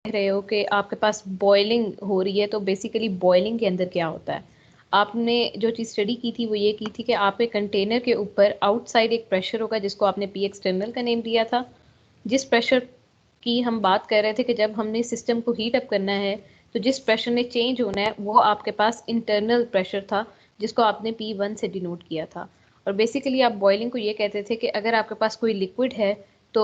रहे हो कि आपके पास बॉइलिंग हो रही है, तो बेसिकली बॉइलिंग के अंदर क्या होता है। आपने जो चीज़ स्टडी की थी वो ये की थी कि आप एक कंटेनर के ऊपर आउटसाइड एक प्रेशर होगा जिसको आपने पी एक्सटर्नल का नेम दिया था। जिस प्रेशर की हम बात कर रहे थे कि जब हमने सिस्टम को हीट अप करना है तो जिस प्रेशर ने चेंज होना है वो आपके पास इंटरनल प्रेशर था जिसको आपने P1 से डिनोट किया था। और बेसिकली आप बॉइलिंग को ये कहते थे कि अगर आपके पास कोई लिक्विड है तो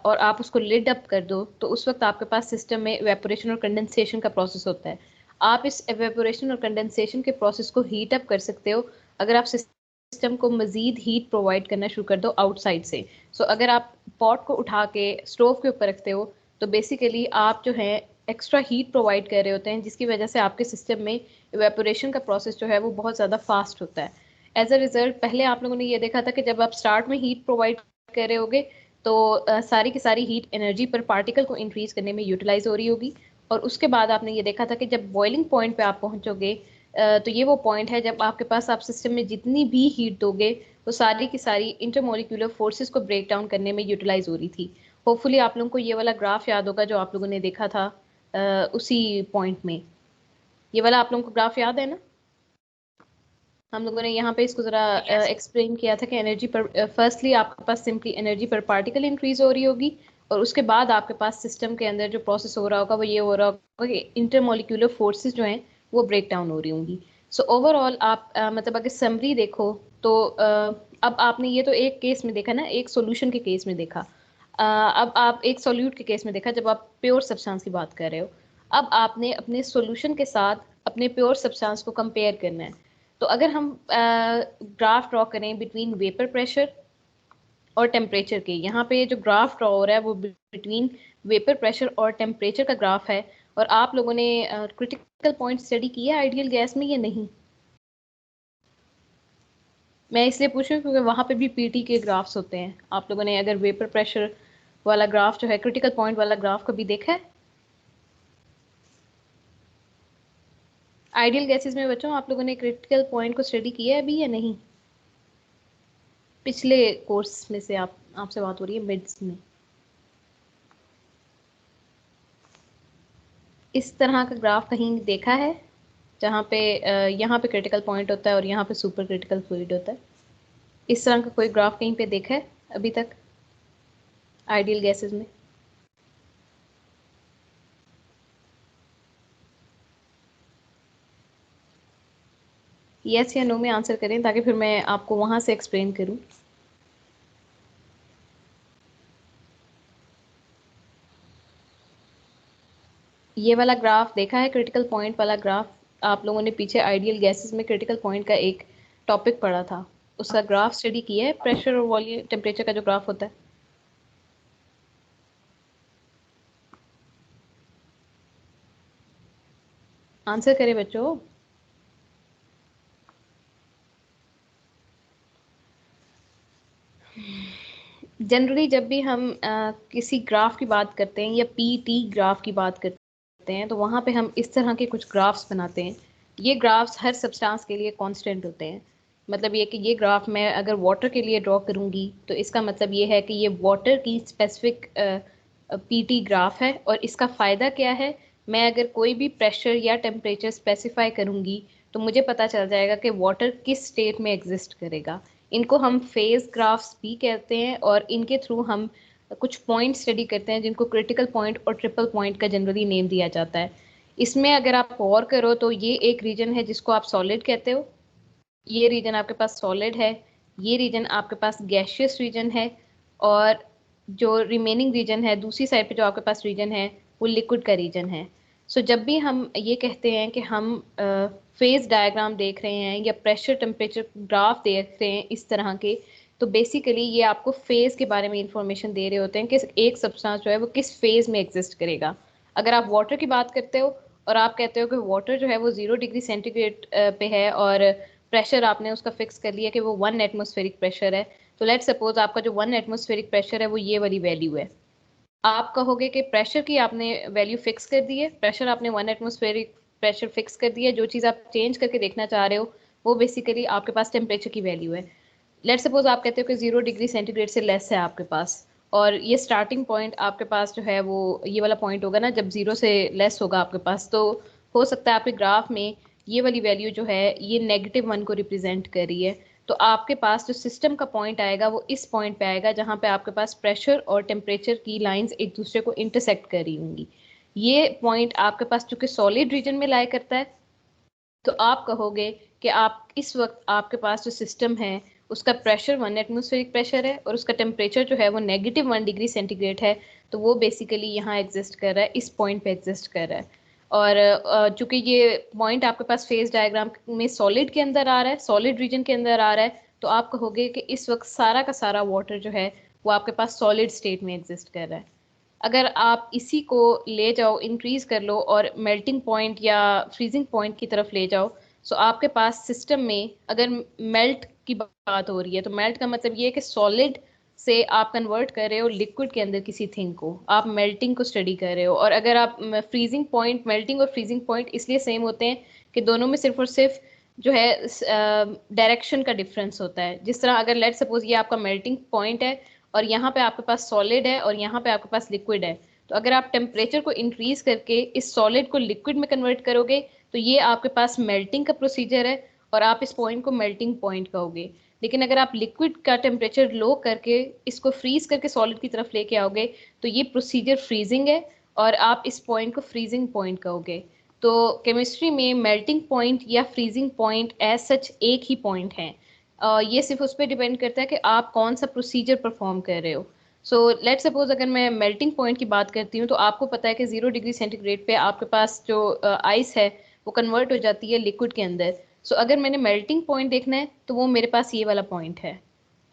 और आप उसको लिड अप कर दो तो उस वक्त आपके पास सिस्टम में इवेपोरेशन और कंडेंसेशन का प्रोसेस होता है। आप इस इवेपोरेशन और कंडेंसेशन के प्रोसेस को हीट अप कर सकते हो अगर आप सिस्टम को मजीद हीट प्रोवाइड करना शुरू कर दो आउटसाइड से। सो अगर आप पॉट को उठा के स्टोव के ऊपर रखते हो तो बेसिकली आप जो है एक्स्ट्रा हीट प्रोवाइड कर रहे होते हैं जिसकी वजह से आपके सिस्टम में इवेपोरेशन का प्रोसेस जो है वो बहुत ज़्यादा फास्ट होता है। एज अ रिजल्ट पहले आप लोगों ने ये देखा था कि जब आप स्टार्ट में हीट प्रोवाइड कर रहे होगे तो सारी की सारी हीट एनर्जी पर पार्टिकल को इंक्रीज करने में यूटिलाइज हो रही होगी। और उसके बाद आपने ये देखा था कि जब बॉइलिंग पॉइंट पे आप पहुंचोगे तो ये वो पॉइंट है जब आपके पास आप सिस्टम में जितनी भी हीट दोगे वो सारी की सारी इंटरमोलिकुलर फोर्सेस को ब्रेक डाउन करने में यूटिलाइज हो रही थी। होपफुली आप लोगों को ये वाला ग्राफ याद होगा जो आप लोगों ने देखा था उसी पॉइंट में। ये वाला आप लोगों को ग्राफ याद है ना। हम लोगों ने यहाँ पे इसको ज़रा एक्सप्लेन किया था कि एनर्जी पर फर्स्टली आपके पास सिंपली एनर्जी पर पार्टिकल इंक्रीज हो रही होगी और उसके बाद आपके पास सिस्टम के अंदर जो प्रोसेस हो रहा होगा वो ये हो रहा होगा कि इंटरमोलिकुलर फोर्सेस जो हैं वो ब्रेक डाउन हो रही होंगी। सो ओवरऑल आप मतलब अगर समरी देखो तो अब आपने ये तो एक केस में देखा ना, एक सोल्यूशन के केस में देखा। अब आप एक सॉल्यूट के केस में देखा जब आप प्योर सब्सटेंस की बात कर रहे हो। अब आपने अपने सॉल्यूशन के साथ अपने प्योर सब्सटेंस को कंपेयर करना है। तो अगर हम ग्राफ ड्रॉ करें बिटवीन वेपर प्रेशर और टेम्परेचर के, यहाँ पे जो ग्राफ ड्रॉ हो रहा है वो बिटवीन वेपर प्रेशर और टेम्परेचर का ग्राफ है। और आप लोगों ने क्रिटिकल पॉइंट स्टडी किया आइडियल गैस में या नहीं। मैं इसलिए पूछ रही हूँ क्योंकि वहाँ पे भी पीटी के ग्राफ्स होते हैं। आप लोगों ने अगर वेपर प्रेशर वाला ग्राफ जो है क्रिटिकल पॉइंट वाला ग्राफ कभी देखा है आइडियल गैसेस में। बच्चों आप लोगों ने क्रिटिकल पॉइंट को स्टडी किया है अभी या नहीं। पिछले कोर्स में से आपसे बात हो रही है मिड्स में। इस तरह का ग्राफ कहीं देखा है जहाँ पे यहाँ पे क्रिटिकल पॉइंट होता है और यहाँ पे सुपर क्रिटिकल फ्लूइड होता है। इस तरह का कोई ग्राफ कहीं पे देखा है अभी तक आइडियल गैसेस में। यस या नो में आंसर करें ताकि फिर मैं आपको वहाँ से एक्सप्लेन करूँ। ये वाला ग्राफ देखा है क्रिटिकल पॉइंट वाला ग्राफ। आप लोगों ने पीछे आइडियल गैसेस में क्रिटिकल पॉइंट का एक टॉपिक पढ़ा था, उसका ग्राफ स्टडी किया है प्रेशर और वॉल्यूम टेम्परेचर का जो ग्राफ होता है। आंसर करें बच्चों। जनरली जब भी हम किसी ग्राफ की बात करते हैं या पीटी ग्राफ की बात करते हैं तो वहाँ पे हम इस तरह के कुछ ग्राफ्स बनाते हैं। ये ग्राफ्स हर सब्सटेंस के लिए कांस्टेंट होते हैं। मतलब ये कि ये ग्राफ मैं अगर वाटर के लिए ड्रॉ करूँगी तो इसका मतलब ये है कि ये वाटर की स्पेसिफिक पीटी ग्राफ है। और इसका फ़ायदा क्या है, मैं अगर कोई भी प्रेशर या टेम्परेचर स्पेसिफाई करूँगी तो मुझे पता चल जाएगा कि वाटर किस स्टेट में एग्जिस्ट करेगा। इनको हम फेज ग्राफ्स भी कहते हैं और इनके थ्रू हम कुछ पॉइंट स्टडी करते हैं जिनको क्रिटिकल पॉइंट और ट्रिपल पॉइंट का जनरली नेम दिया जाता है। इसमें अगर आप गौर करो तो ये एक रीजन है जिसको आप सॉलिड कहते हो। ये रीजन आपके पास सॉलिड है। ये रीजन आपके पास गैशियस रीजन है। और जो रिमेनिंग रीजन है दूसरी साइड पे जो आपके पास रीजन है वो लिक्विड का रीजन है। सो जब भी हम ये कहते हैं कि हम फेज डायग्राम देख रहे हैं या प्रेशर टेम्परेचर ग्राफ देख रहे हैं इस तरह के, तो बेसिकली ये आपको फेज के बारे में इंफॉर्मेशन दे रहे होते हैं कि एक सब्सटेंस जो है वो किस फेज में एग्जिस्ट करेगा। अगर आप वाटर की बात करते हो और आप कहते हो कि वाटर जो है वो 0 डिग्री सेंटीग्रेड पे है और प्रेशर आपने उसका फिक्स कर लिया कि वो 1 एटमॉस्फेरिक प्रेशर है, तो लेट्स सपोज आपका जो 1 एटमॉस्फेरिक प्रेशर है वो ये वाली वैल्यू है। आप कहोगे कि प्रेशर की आपने वैल्यू फिक्स कर दी है, प्रेशर आपने 1 एटमॉस्फेरिक प्रेशर फिक्स कर दिया है। जो चीज़ आप चेंज करके देखना चाह रहे हो वो बेसिकली आपके पास टेम्परेचर की वैल्यू है। लेट्स सपोज आप कहते हो कि 0 डिग्री सेंटीग्रेड से लेस है आपके पास और ये स्टार्टिंग पॉइंट आपके पास जो है वो ये वाला पॉइंट होगा ना, जब 0 से लेस होगा आपके पास, तो हो सकता है आपके ग्राफ में ये वाली वैल्यू जो है ये -1 को रिप्रेजेंट कर रही है। तो आपके पास जो सिस्टम का पॉइंट आएगा वो इस पॉइंट पे आएगा जहाँ पे आपके पास प्रेशर और टेम्परेचर की लाइंस एक दूसरे को इंटरसेक्ट कर रही होंगी। ये पॉइंट आपके पास चूंकि सॉलिड रीजन में लाई करता है, तो आप कहोगे कि आप इस वक्त आपके पास जो सिस्टम है उसका प्रेशर 1 एटमोस्फेरिक प्रेशर है और उसका टेम्परेचर जो है वो -1 डिग्री सेंटीग्रेड है। तो वो बेसिकली यहाँ एग्जिस्ट कर रहा है, इस पॉइंट पे एग्जिस्ट कर रहा है। और चूंकि ये पॉइंट आपके पास फेज डायग्राम में सॉलिड के अंदर आ रहा है, सॉलिड रीजन के अंदर आ रहा है, तो आप कहोगे कि इस वक्त सारा का सारा वाटर जो है वो आपके पास सॉलिड स्टेट में एग्जिस्ट कर रहा है। अगर आप इसी को ले जाओ, इंक्रीज कर लो और मेल्टिंग पॉइंट या फ्रीजिंग पॉइंट की तरफ ले जाओ, सो आपके पास सिस्टम में अगर मेल्ट की बात हो रही है, तो मेल्ट का मतलब ये है कि सॉलिड से आप कन्वर्ट कर रहे हो लिक्विड के अंदर किसी थिंग को, आप मेल्टिंग को स्टडी कर रहे हो। और अगर आप फ्रीजिंग पॉइंट, मेल्टिंग और फ्रीजिंग पॉइंट इसलिए सेम होते हैं कि दोनों में सिर्फ और सिर्फ जो है डायरेक्शन का डिफरेंस होता है। जिस तरह अगर लेट सपोज ये आपका मेल्टिंग पॉइंट है और यहाँ पे आपके पास सॉलिड है और यहाँ पे आपके पास लिक्विड है, तो अगर आप टेम्परेचर को इंक्रीज करके इस सॉलिड को लिक्विड में कन्वर्ट करोगे तो ये आपके पास मेल्टिंग का प्रोसीजर है और आप इस पॉइंट को मेल्टिंग पॉइंट कहोगे। लेकिन अगर आप लिक्विड का टेम्परेचर लो करके इसको फ्रीज करके सॉलिड की तरफ लेके आओगे तो ये प्रोसीजर फ्रीजिंग है और आप इस पॉइंट को फ्रीजिंग पॉइंट कहोगे। तो केमिस्ट्री में मेल्टिंग पॉइंट या फ्रीजिंग पॉइंट एज सच एक ही पॉइंट है। ये सिर्फ उस पर डिपेंड करता है कि आप कौन सा प्रोसीजर परफॉर्म कर रहे हो। सो लेट सपोज अगर मैं मेल्टिंग पॉइंट की बात करती हूँ, तो आपको पता है कि 0 डिग्री सेंटीग्रेड पे आपके पास जो आइस है वो कन्वर्ट हो जाती है लिक्विड के अंदर। सो अगर मैंने मेल्टिंग पॉइंट देखना है तो वो मेरे पास ये वाला पॉइंट है।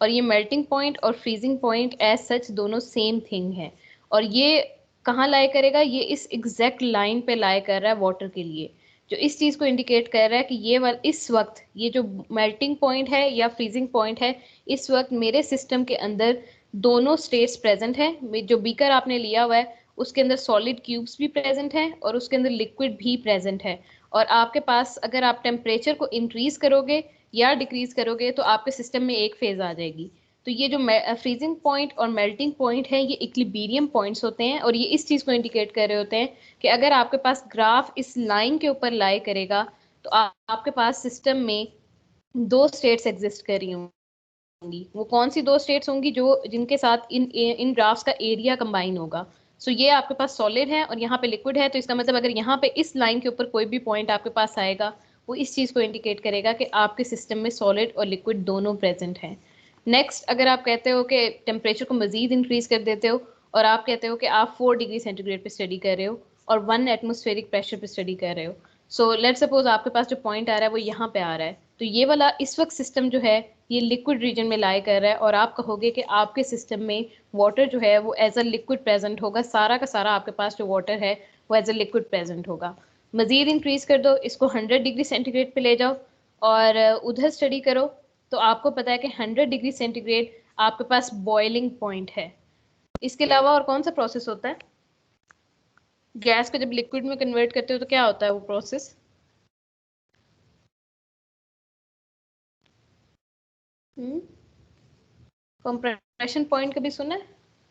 और ये मेल्टिंग पॉइंट और फ्रीजिंग पॉइंट एज सच दोनों सेम थिंग है। और ये कहाँ लाई करेगा, ये इस एग्जैक्ट लाइन पे लाई कर रहा है वाटर के लिए, जो इस चीज़ को इंडिकेट कर रहा है कि ये वाला इस वक्त ये जो मेल्टिंग पॉइंट है या फ्रीजिंग पॉइंट है, इस वक्त मेरे सिस्टम के अंदर दोनों स्टेट्स प्रेजेंट हैं। जो बीकर आपने लिया हुआ है उसके अंदर सॉलिड क्यूब्स भी प्रेजेंट हैं और उसके अंदर लिक्विड भी प्रेजेंट है। और आपके पास अगर आप टेम्परेचर को इंक्रीज करोगे या डिक्रीज करोगे तो आपके सिस्टम में एक फेज आ जाएगी। तो ये जो फ्रीजिंग पॉइंट और मेल्टिंग पॉइंट है ये इक्विलिब्रियम पॉइंट्स होते हैं और ये इस चीज़ को इंडिकेट कर रहे होते हैं कि अगर आपके पास ग्राफ इस लाइन के ऊपर लाई करेगा तो आपके पास सिस्टम में दो स्टेट्स एग्जिस्ट कर रही होंगी। वो कौन सी दो स्टेट्स होंगी, जो जिनके साथ इन इन ग्राफ्स का एरिया कंबाइन होगा। सो ये आपके पास सॉलिड है और यहाँ पे लिक्विड है, तो इसका मतलब अगर यहाँ पे इस लाइन के ऊपर कोई भी पॉइंट आपके पास आएगा वो इस चीज़ को इंडिकेट करेगा कि आपके सिस्टम में सॉलिड और लिक्विड दोनों प्रेजेंट हैं। नेक्स्ट, अगर आप कहते हो कि टेम्परेचर को मजीद इंक्रीज कर देते हो और आप कहते हो कि आप 4 डिग्री सेंटीग्रेड पे स्टडी कर रहे हो और 1 एटमोस्फेरिक प्रेशर पे स्टडी कर रहे हो, सो लेट सपोज आपके पास जो पॉइंट आ रहा है वो यहाँ पे आ रहा है, तो ये वाला इस वक्त सिस्टम जो है ये लिक्विड रीजन में लाई कर रहा है और आप कहोगे कि आपके सिस्टम में वाटर जो है वो एज अ लिक्विड प्रेजेंट होगा, सारा का सारा आपके पास जो वाटर है वो एज अ लिक्विड प्रेजेंट होगा। मजीद इंक्रीज कर दो, इसको 100 डिग्री सेंटीग्रेड पे ले जाओ और उधर स्टडी करो, तो आपको पता है कि 100 डिग्री सेंटीग्रेड आपके पास बॉइलिंग पॉइंट है। इसके अलावा और कौन सा प्रोसेस होता है? गैस को जब लिक्विड में कन्वर्ट करते हो तो क्या होता है वो प्रोसेस? कंप्रेशन पॉइंट कभी सुना है?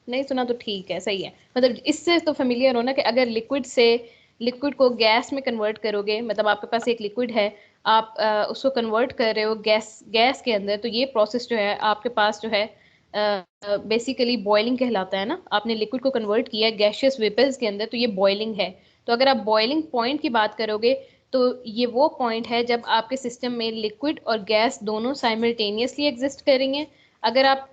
नहीं सुना तो ठीक है, सही है। मतलब इससे तो फेमिलियर हो ना कि अगर लिक्विड से लिक्विड को गैस में कन्वर्ट करोगे, मतलब आपके पास एक लिक्विड है, आप उसको कन्वर्ट कर रहे हो गैस गैस के अंदर, तो ये प्रोसेस जो है आपके पास जो है बेसिकली बॉइलिंग कहलाता है ना। आपने लिक्विड को कन्वर्ट किया है गैशियस वेपर्स के अंदर, तो ये बॉइलिंग है। तो अगर आप बॉइलिंग पॉइंट की बात करोगे तो ये वो पॉइंट है जब आपके सिस्टम में लिक्विड और गैस दोनों साइमल्टेनियसली एग्जिस्ट करेंगे। अगर आप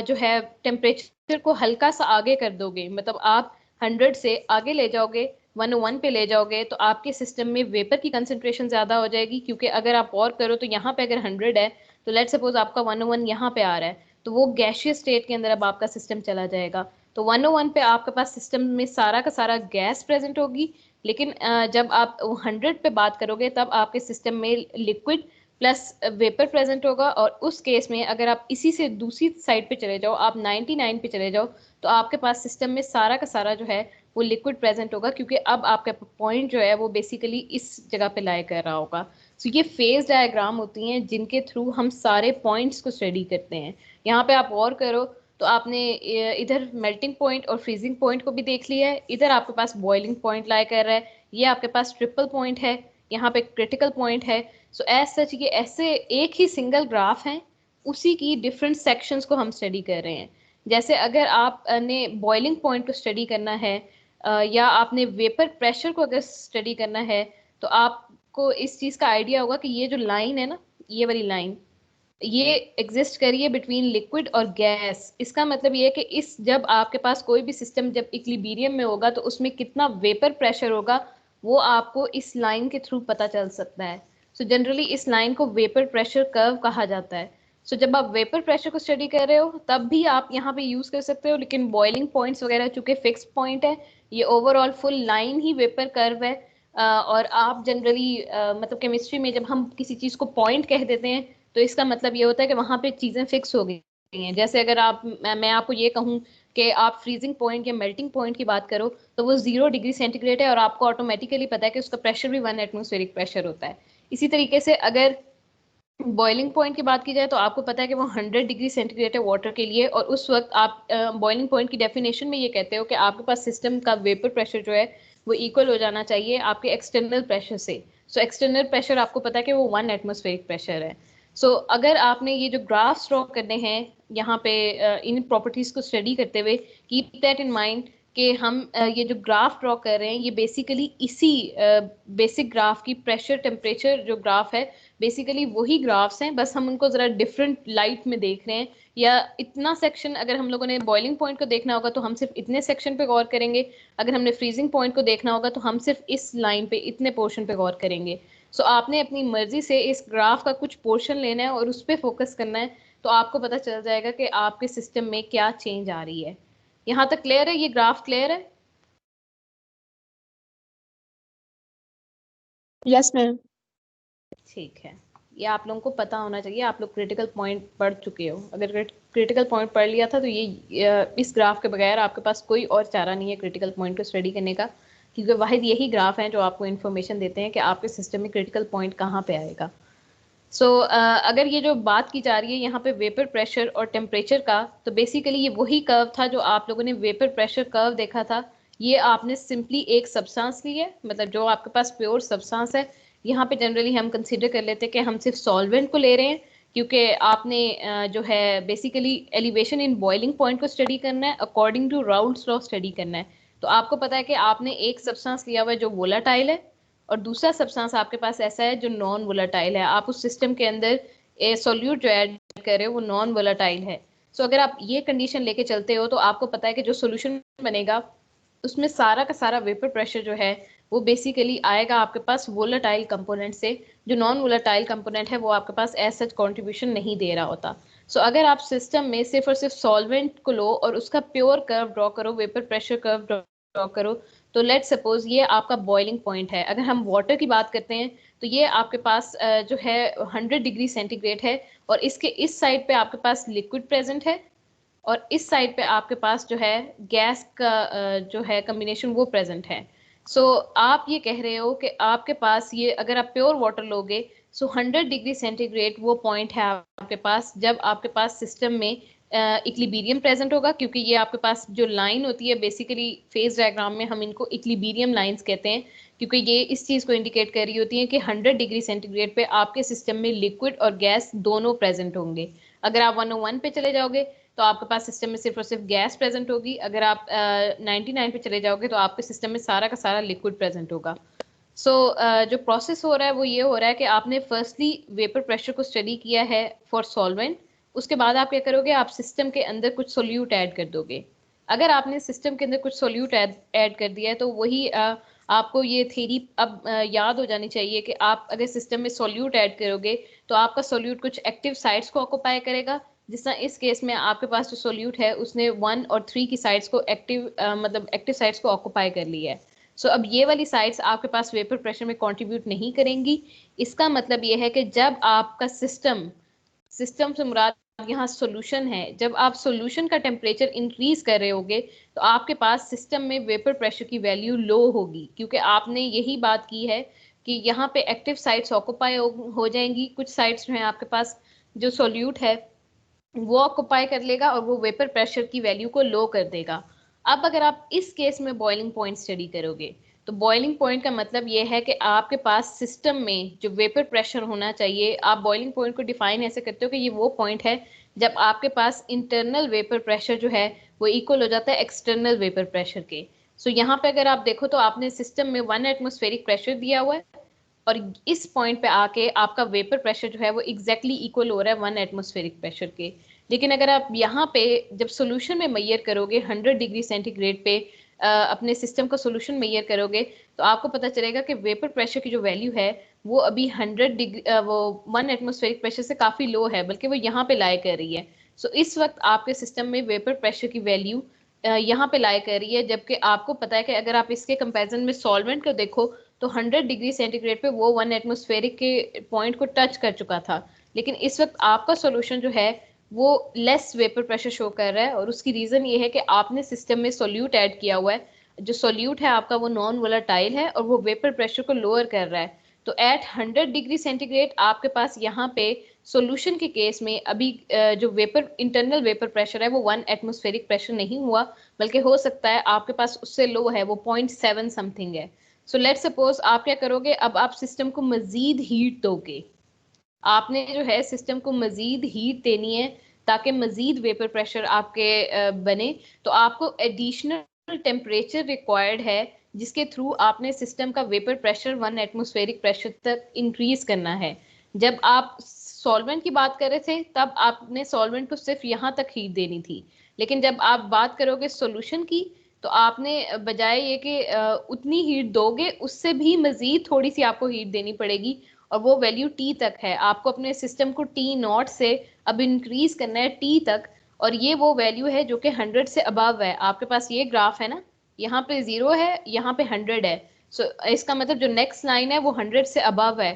जो है टेम्परेचर को हल्का सा आगे कर दोगे, मतलब आप 100 से आगे ले जाओगे, 101 पे ले जाओगे, तो आपके सिस्टम में वेपर की कंसंट्रेशन ज़्यादा हो जाएगी। क्योंकि अगर आप और करो तो यहाँ पे अगर 100 है तो लेट सपोज आपका 101 यहाँ पे आ रहा है, तो वो गैशियस स्टेट के अंदर अब आपका सिस्टम चला जाएगा। तो 101 पे आपके पास सिस्टम में सारा का सारा गैस प्रेजेंट होगी। लेकिन जब आप 100 पे बात करोगे तब आपके सिस्टम में लिक्विड प्लस वेपर प्रेजेंट होगा। और उस केस में अगर आप इसी से दूसरी साइड पे चले जाओ, आप 99 पे चले जाओ, तो आपके पास सिस्टम में सारा का सारा जो है वो लिक्विड प्रेजेंट होगा, क्योंकि अब आपका पॉइंट जो है वो बेसिकली इस जगह पे लाई कर रहा होगा। सो ये फेज डायग्राम होती हैं जिनके थ्रू हम सारे पॉइंट्स को स्टडी करते हैं। यहाँ पे आप और करो तो आपने इधर मेल्टिंग पॉइंट और फ्रीजिंग पॉइंट को भी देख लिया है, इधर आपके पास बॉइलिंग पॉइंट लाई कर रहा है, ये आपके पास ट्रिपल पॉइंट है, यहाँ पे क्रिटिकल पॉइंट है। सो एज सच ये ऐसे एक ही सिंगल ग्राफ है, उसी की डिफरेंट सेक्शंस को हम स्टडी कर रहे हैं। जैसे अगर आपने बॉइलिंग पॉइंट को स्टडी करना है या आपने वेपर प्रेशर को अगर स्टडी करना है, तो आपको इस चीज़ का आइडिया होगा कि ये जो लाइन है ना, ये वाली लाइन, ये एग्जिस्ट करिए बिटवीन लिक्विड और गैस। इसका मतलब ये है कि इस जब आपके पास कोई भी सिस्टम जब इक्विलिब्रियम में होगा तो उसमें कितना वेपर प्रेशर होगा वो आपको इस लाइन के थ्रू पता चल सकता है। सो जनरली इस लाइन को वेपर प्रेशर कर्व कहा जाता है। सो जब आप वेपर प्रेशर को स्टडी कर रहे हो तब भी आप यहाँ पे यूज कर सकते हो, लेकिन बॉइलिंग पॉइंट्स वगैरह चूंकि फिक्स पॉइंट है, ये ओवरऑल फुल लाइन ही वेपर कर्व है। और आप जनरली मतलब केमिस्ट्री में जब हम किसी चीज को पॉइंट कह देते हैं तो इसका मतलब ये होता है कि वहां पे चीजें फिक्स हो गई हैं। जैसे अगर मैं आपको ये कहूँ कि आप फ्रीजिंग पॉइंट या मेल्टिंग पॉइंट की बात करो तो वो 0 डिग्री सेंटीग्रेड है और आपको ऑटोमेटिकली पता है कि उसका प्रेशर भी 1 एटमॉस्फेरिक प्रेशर होता है। इसी तरीके से अगर बॉइलिंग पॉइंट की बात की जाए तो आपको पता है कि वो 100 डिग्री सेंटीग्रेड है वाटर के लिए, और उस वक्त आप बॉइलिंग पॉइंट की डेफिनेशन में ये कहते हो कि आपके पास सिस्टम का वेपर प्रेशर जो है वो इक्वल हो जाना चाहिए आपके एक्सटर्नल प्रेशर से। सो एक्सटर्नल प्रेशर आपको पता है कि वो 1 एटमॉस्फेरिक प्रेशर है। सो अगर आपने ये जो ग्राफ्स ड्रॉ करने हैं यहाँ पे इन प्रॉपर्टीज को स्टडी करते हुए, कीप दैट इन माइंड कि हम ये जो ग्राफ ड्रॉ कर रहे हैं ये बेसिकली इसी बेसिक ग्राफ की प्रेशर टेम्परेचर जो ग्राफ है, बेसिकली वही ग्राफ्स हैं, बस हम उनको जरा डिफरेंट लाइट में देख रहे हैं। या इतना सेक्शन अगर हम लोगों ने बॉइलिंग पॉइंट को देखना होगा तो हम सिर्फ इतने सेक्शन पे गौर करेंगे, अगर हमने फ्रीजिंग पॉइंट को देखना होगा तो हम सिर्फ इस लाइन पे इतने पोर्शन पे गौर करेंगे। सो आपने अपनी मर्जी से इस ग्राफ का कुछ पोर्शन लेना है और उस पर फोकस करना है, तो आपको पता चल जाएगा कि आपके सिस्टम में क्या चेंज आ रही है। यहाँ तक क्लियर है? ये ग्राफ क्लियर है? Yes ma'am. ठीक है, ये आप लोगों को पता होना चाहिए, आप लोग क्रिटिकल पॉइंट पढ़ चुके हो। अगर क्रिटिकल पॉइंट पढ़ लिया था तो ये इस ग्राफ के बगैर आपके पास कोई और चारा नहीं है क्रिटिकल पॉइंट को स्टडी करने का, क्योंकि वाहिद यही ग्राफ हैं जो आपको इन्फॉर्मेशन देते हैं कि आपके सिस्टम में क्रिटिकल पॉइंट कहाँ पे आएगा। अगर ये जो बात की जा रही है यहाँ पे वेपर प्रेशर और टेम्परेचर का, तो बेसिकली ये वही कर्व था जो आप लोगों ने वेपर प्रेशर कर्व देखा था। ये आपने सिंपली एक सब्सटेंस ली है, मतलब जो आपके पास प्योर सब्सटेंस है। यहाँ पे जनरली हम कंसिडर कर लेते हैं कि हम सिर्फ सॉल्वेंट को ले रहे हैं, क्योंकि आपने जो है basically elevation in boiling point को स्टडी करना है, according to Raoult's law study करना है। तो आपको पता है कि आपने एक सब्सटेंस लिया हुआ है जो वोलाटाइल है, और दूसरा सब्सटेंस आपके पास ऐसा है जो नॉन वोलाटाइल है। आप उस सिस्टम के अंदर ए सोल्यूट जो ऐड कर रहे हो वो नॉन वोलाटाइल है। अगर आप ये कंडीशन लेके चलते हो तो आपको पता है कि जो सोल्यूशन बनेगा उसमें सारा का सारा वेपर प्रेशर जो है वो बेसिकली आएगा आपके पास वोलाटाइल कंपोनेंट से। जो नॉन वोलाटाइल कंपोनेंट है वो आपके पास एज सच कॉन्ट्रीब्यूशन नहीं दे रहा होता। अगर आप सिस्टम में सिर्फ और सिर्फ सॉल्वेंट को लो और उसका प्योर कर्व ड्रॉ करो, वेपर प्रेशर कर्व ड्रॉ करो, तो लेट सपोज ये आपका बॉइलिंग पॉइंट है। अगर हम वाटर की बात करते हैं तो ये आपके पास जो है 100 डिग्री सेंटीग्रेड है, और इसके इस साइड पे आपके पास लिक्विड प्रेजेंट है, और इस साइड पे आपके पास जो है गैस का जो है कम्बिनेशन वो प्रेजेंट है। आप ये कह रहे हो कि आपके पास ये अगर आप प्योर वाटर लोगे, 100 डिग्री सेंटीग्रेड वो पॉइंट है आपके पास जब आपके पास सिस्टम में इक्लिबीरियम प्रेजेंट होगा, क्योंकि ये आपके पास जो लाइन होती है बेसिकली फेज डायग्राम में हम इनको इक्लिबीरियम लाइंस कहते हैं, क्योंकि ये इस चीज़ को इंडिकेट कर रही होती है कि 100 डिग्री सेंटीग्रेड पे आपके सिस्टम में लिक्विड और गैस दोनों प्रेजेंट होंगे। अगर आप 101 पे चले जाओगे तो आपके पास सिस्टम में सिर्फ और सिर्फ गैस प्रेजेंट होगी। अगर आप 99 पे चले जाओगे तो आपके सिस्टम में सारा का सारा लिक्विड प्रेजेंट होगा। जो प्रोसेस हो रहा है वो ये हो रहा है कि आपने फर्स्टली वेपर प्रेशर को स्टडी किया है फॉर सॉल्वेंट, उसके बाद आप क्या करोगे, आप सिस्टम के अंदर कुछ सोल्यूट ऐड कर दोगे। अगर आपने सिस्टम के अंदर कुछ सोल्यूट ऐड कर दिया है तो वही आपको ये थ्योरी अब याद हो जानी चाहिए कि आप अगर सिस्टम में सोल्यूट ऐड करोगे तो आपका सोल्यूट कुछ एक्टिव साइट्स को ऑक्यूपाई करेगा। जिस तरह इस केस में आपके पास जो सोल्यूट है उसने 1 और 3 की साइट्स को मतलब एक्टिव साइट्स को ऑक्यूपाई कर लिया है। अब ये वाली साइट्स आपके पास वेपर प्रेशर में कंट्रीब्यूट नहीं करेंगी। इसका मतलब ये है कि जब आपका सिस्टम से मुराद यहाँ सॉल्यूशन है, जब आप सॉल्यूशन का टेम्परेचर इंक्रीज कर रहे होगे तो आपके पास सिस्टम में वेपर प्रेशर की वैल्यू लो होगी, क्योंकि आपने यही बात की है कि यहाँ पे एक्टिव साइट्स ऑक्यूपाई हो जाएंगी। कुछ साइट्स जो हैं आपके पास जो सोल्यूट है वो ऑक्युपाई कर लेगा और वो वेपर प्रेशर की वैल्यू को लो कर देगा। अब अगर आप इस केस में बॉइलिंग पॉइंट स्टडी करोगे तो बॉइलिंग पॉइंट का मतलब ये है कि आपके पास सिस्टम में जो वेपर प्रेशर होना चाहिए, आप बॉइलिंग पॉइंट को डिफाइन ऐसे करते हो कि ये वो पॉइंट है जब आपके पास इंटरनल वेपर प्रेशर जो है वो इक्वल हो जाता है एक्सटर्नल वेपर प्रेशर के। सो यहाँ पे अगर आप देखो तो आपने सिस्टम में 1 एटमॉस्फेरिक प्रेशर दिया हुआ है और इस पॉइंट पे आके आपका वेपर प्रेशर जो है वो एग्जैक्टली इक्वल हो रहा है 1 एटमॉस्फेरिक प्रेशर के। लेकिन अगर आप यहाँ पे जब सोल्यूशन में मेजर करोगे 100 डिग्री सेंटीग्रेड पे अपने सिस्टम का सोल्यूशन मेजर करोगे तो आपको पता चलेगा कि वेपर प्रेशर की जो वैल्यू है वो अभी 100 डिग्री वो 1 एटमॉस्फेरिक प्रेशर से काफी लो है, बल्कि वो यहाँ पे लाई कर रही है। सो इस वक्त आपके सिस्टम में वेपर प्रेशर की वैल्यू यहाँ पे लाई कर रही है, जबकि आपको पता है कि अगर आप इसके कंपैरिजन में सॉल्वेंट को देखो तो 100 डिग्री सेंटीग्रेड पे वो 1 एटमॉस्फेरिक के पॉइंट को टच कर चुका था। लेकिन इस वक्त आपका सॉल्यूशन जो है वो लेस वेपर प्रेशर शो कर रहा है और उसकी रीजन ये है कि आपने सिस्टम में सोल्यूट ऐड किया हुआ है। जो सोल्यूट है आपका वो नॉन वोलेटाइल है और वो वेपर प्रेशर को लोअर कर रहा है। तो एट 100 डिग्री सेंटीग्रेड आपके पास यहाँ पे सॉल्यूशन के केस में अभी जो वेपर इंटरनल वेपर प्रेशर है वो 1 एटमॉस्फेरिक प्रेशर नहीं हुआ, बल्कि हो सकता है आपके पास उससे लो है, वो 0.7 समथिंग है। सो लेट सपोज आप क्या करोगे, अब आप सिस्टम को मजीद हीट दोगे। आपने जो है सिस्टम को मजीद हीट देनी है ताकि मजीद वेपर प्रेशर आपके बने। तो आपको एडिशनल टेम्परेचर रिक्वायर्ड है जिसके थ्रू आपने सिस्टम का वेपर प्रेशर 1 एटमॉस्फेरिक प्रेशर तक इंक्रीज करना है। जब आप सॉल्वेंट की बात कर रहे थे तब आपने सॉल्वेंट को सिर्फ यहाँ तक हीट देनी थी, लेकिन जब आप बात करोगे सॉल्यूशन की तो आपने बजाय ये कि उतनी हीट दोगे उससे भी मजीद थोड़ी सी आपको हीट देनी पड़ेगी और वो वैल्यू टी तक है। आपको अपने सिस्टम को टी नॉट से अब इंक्रीज करना है टी तक, और ये वो वैल्यू है जो कि 100 से अबव है। आपके पास ये ग्राफ है ना, यहाँ पे 0 है, यहाँ पे 100 है। सो इसका मतलब जो नेक्स्ट लाइन है वो 100 से अबव है।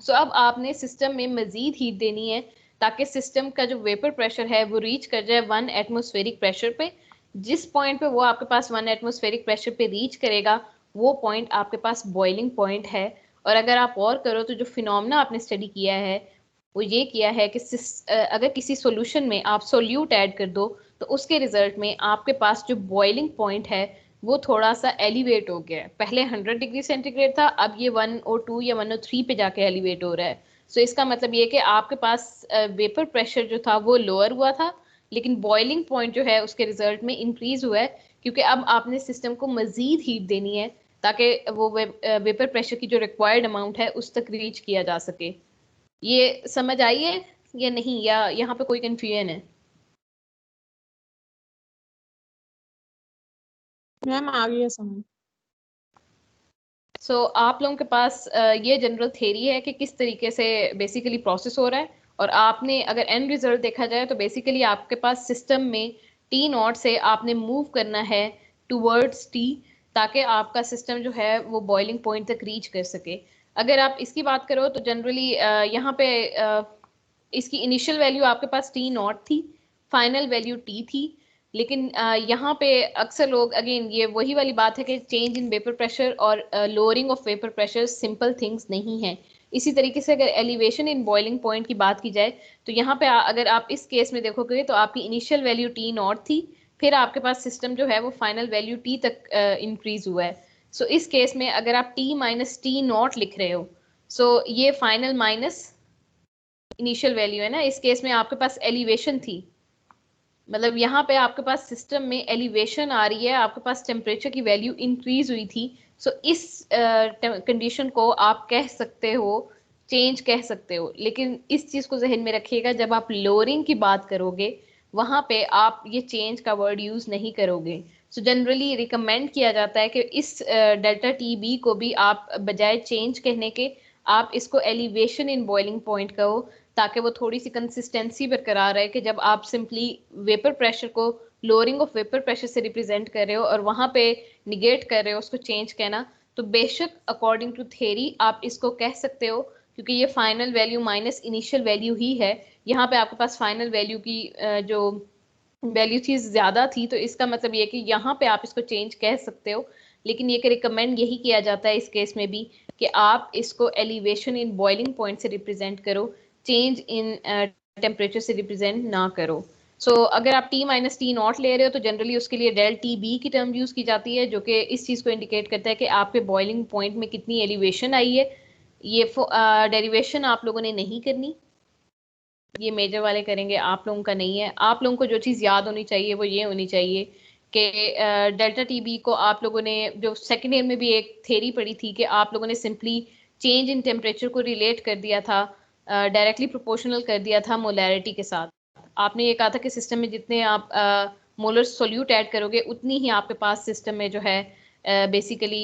सो अब आपने सिस्टम में मजीद हीट देनी है ताकि सिस्टम का जो वेपर प्रेशर है वो रीच कर जाए 1 एटमॉस्फेरिक प्रेशर पे। जिस पॉइंट पे वो आपके पास 1 एटमॉस्फेरिक प्रेशर पे रीच करेगा वो पॉइंट आपके पास बॉइलिंग पॉइंट है। और अगर आप और करो तो जो फिनोमेना आपने स्टडी किया है वो ये किया है कि अगर किसी सॉल्यूशन में आप सोल्यूट ऐड कर दो तो उसके रिजल्ट में आपके पास जो बॉइलिंग पॉइंट है वो थोड़ा सा एलिवेट हो गया है। पहले 100 डिग्री सेंटीग्रेड था, अब ये 102 या 103 पे जाके एलिवेट हो रहा है। सो इसका मतलब ये कि आपके पास वेपर प्रेशर जो था वो लोअर हुआ था, लेकिन बॉइलिंग पॉइंट जो है उसके रिजल्ट में इंक्रीज हुआ है, क्योंकि अब आपने सिस्टम को मजीद हीट देनी है ताकि वो वेपर प्रेशर की जो रिक्वायर्ड अमाउंट है उस तक रीच किया जा सके। ये समझ आई है या नहीं, या यहाँ पे कोई कंफ्यूजन है? मैम आ गया समझ। सो आप लोगों के पास ये जनरल थेरी है कि किस तरीके से बेसिकली प्रोसेस हो रहा है। और आपने अगर एंड रिजल्ट देखा जाए तो बेसिकली आपके पास सिस्टम में टी नॉट से आपने मूव करना है टूवर्ड्स टी, ताकि आपका सिस्टम जो है वो बॉइलिंग पॉइंट तक रीच कर सके। अगर आप इसकी बात करो तो जनरली यहाँ पे इसकी इनिशियल वैल्यू आपके पास टी नॉट थी, फाइनल वैल्यू टी थी। लेकिन यहाँ पे अक्सर लोग अगेन ये वही वाली बात है कि चेंज इन वेपर प्रेशर और lowering of vapour pressure simple things नहीं है। इसी तरीके से अगर एलिवेशन इन बॉइलिंग पॉइंट की बात की जाए तो यहाँ पे अगर आप इस केस में देखोगे तो आपकी इनिशियल वैल्यू टी नॉट थी, फिर आपके पास सिस्टम जो है वो फाइनल वैल्यू टी तक इंक्रीज हुआ है। सो इस केस में अगर आप टी माइनस टी नॉट लिख रहे हो, सो ये फाइनल माइनस इनिशियल वैल्यू है ना। इस केस में आपके पास एलिवेशन थी, मतलब यहाँ पे आपके पास सिस्टम में एलिवेशन आ रही है, आपके पास टेम्परेचर की वैल्यू इंक्रीज हुई थी। सो इस कंडीशन को आप कह सकते हो, चेंज कह सकते हो। लेकिन इस चीज को जहन में रखिएगा, जब आप लोअरिंग की बात करोगे वहां पे आप ये चेंज का वर्ड यूज नहीं करोगे। सो जनरली रिकमेंड किया जाता है कि इस डेल्टा टी बी को भी आप बजाय चेंज कहने के आप इसको एलिवेशन इन बॉइलिंग पॉइंट कहो, ताकि वो थोड़ी सी कंसिस्टेंसी बरकरार रहे कि जब आप सिंपली वेपर प्रेशर को लोअरिंग ऑफ वेपर प्रेशर से रिप्रेजेंट कर रहे हो और वहां पे निगेट कर रहे हो उसको चेंज कहना, तो बेशक अकॉर्डिंग टू थेरी आप इसको कह सकते हो, क्योंकि ये final value minus initial value ही है। यहाँ पे आपके पास फाइनल वैल्यू की जो वैल्यू थी ज्यादा थी, तो इसका मतलब ये कि यहाँ पे आप इसको चेंज कह सकते हो। लेकिन ये कि रिकमेंड यही किया जाता है इस केस में भी कि आप इसको एलिवेशन इन बॉइलिंग पॉइंट से रिप्रेजेंट करो, चेंज इन टेम्परेचर से रिप्रेजेंट ना करो। अगर आप T माइनस टी नॉट ले रहे हो तो जनरली उसके लिए डेल टी बी की टर्म यूज की जाती है, जो कि इस चीज को इंडिकेट करता है कि आपके बॉइलिंग पॉइंट में कितनी एलिवेशन आई है। ये डेरिवेशन आप लोगों ने नहीं करनी, ये मेजर वाले करेंगे, आप लोगों का नहीं है। आप लोगों को जो चीज़ याद होनी चाहिए वो ये होनी चाहिए कि डेल्टा टी बी को आप लोगों ने जो सेकेंड ईयर में भी एक थेरी पढ़ी थी कि आप लोगों ने सिंपली चेंज इन टेम्परेचर को रिलेट कर दिया था, डायरेक्टली प्रोपोर्शनल कर दिया था मोलैरिटी के साथ। आपने ये कहा था कि सिस्टम में जितने आप मोलर सोल्यूट ऐड करोगे उतनी ही आपके पास सिस्टम में जो है बेसिकली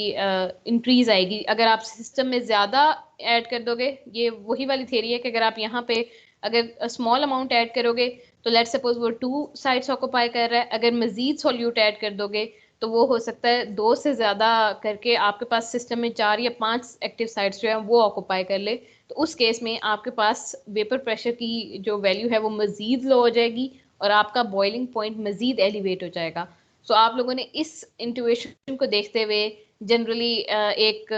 इंक्रीज आएगी। अगर आप सिस्टम में ज़्यादा ऐड कर दोगे, ये वही वाली थेरी है कि अगर आप यहाँ पे अगर स्मॉल अमाउंट ऐड करोगे तो लेट सपोज वो 2 साइड्स ऑक्यूपाई कर रहा है, अगर मजीद सोल्यूट ऐड कर दोगे तो वो हो सकता है 2 से ज़्यादा करके आपके पास सिस्टम में 4 या 5 एक्टिव साइड्स जो है वो ऑक्यूपाई कर ले। तो उस केस में आपके पास वेपर प्रेशर की जो वैल्यू है वो मजीद लो हो जाएगी और आपका बॉइलिंग पॉइंट मजीद एलिवेट हो जाएगा। आप लोगों ने इस इंट्यूएशन को देखते हुए जनरली एक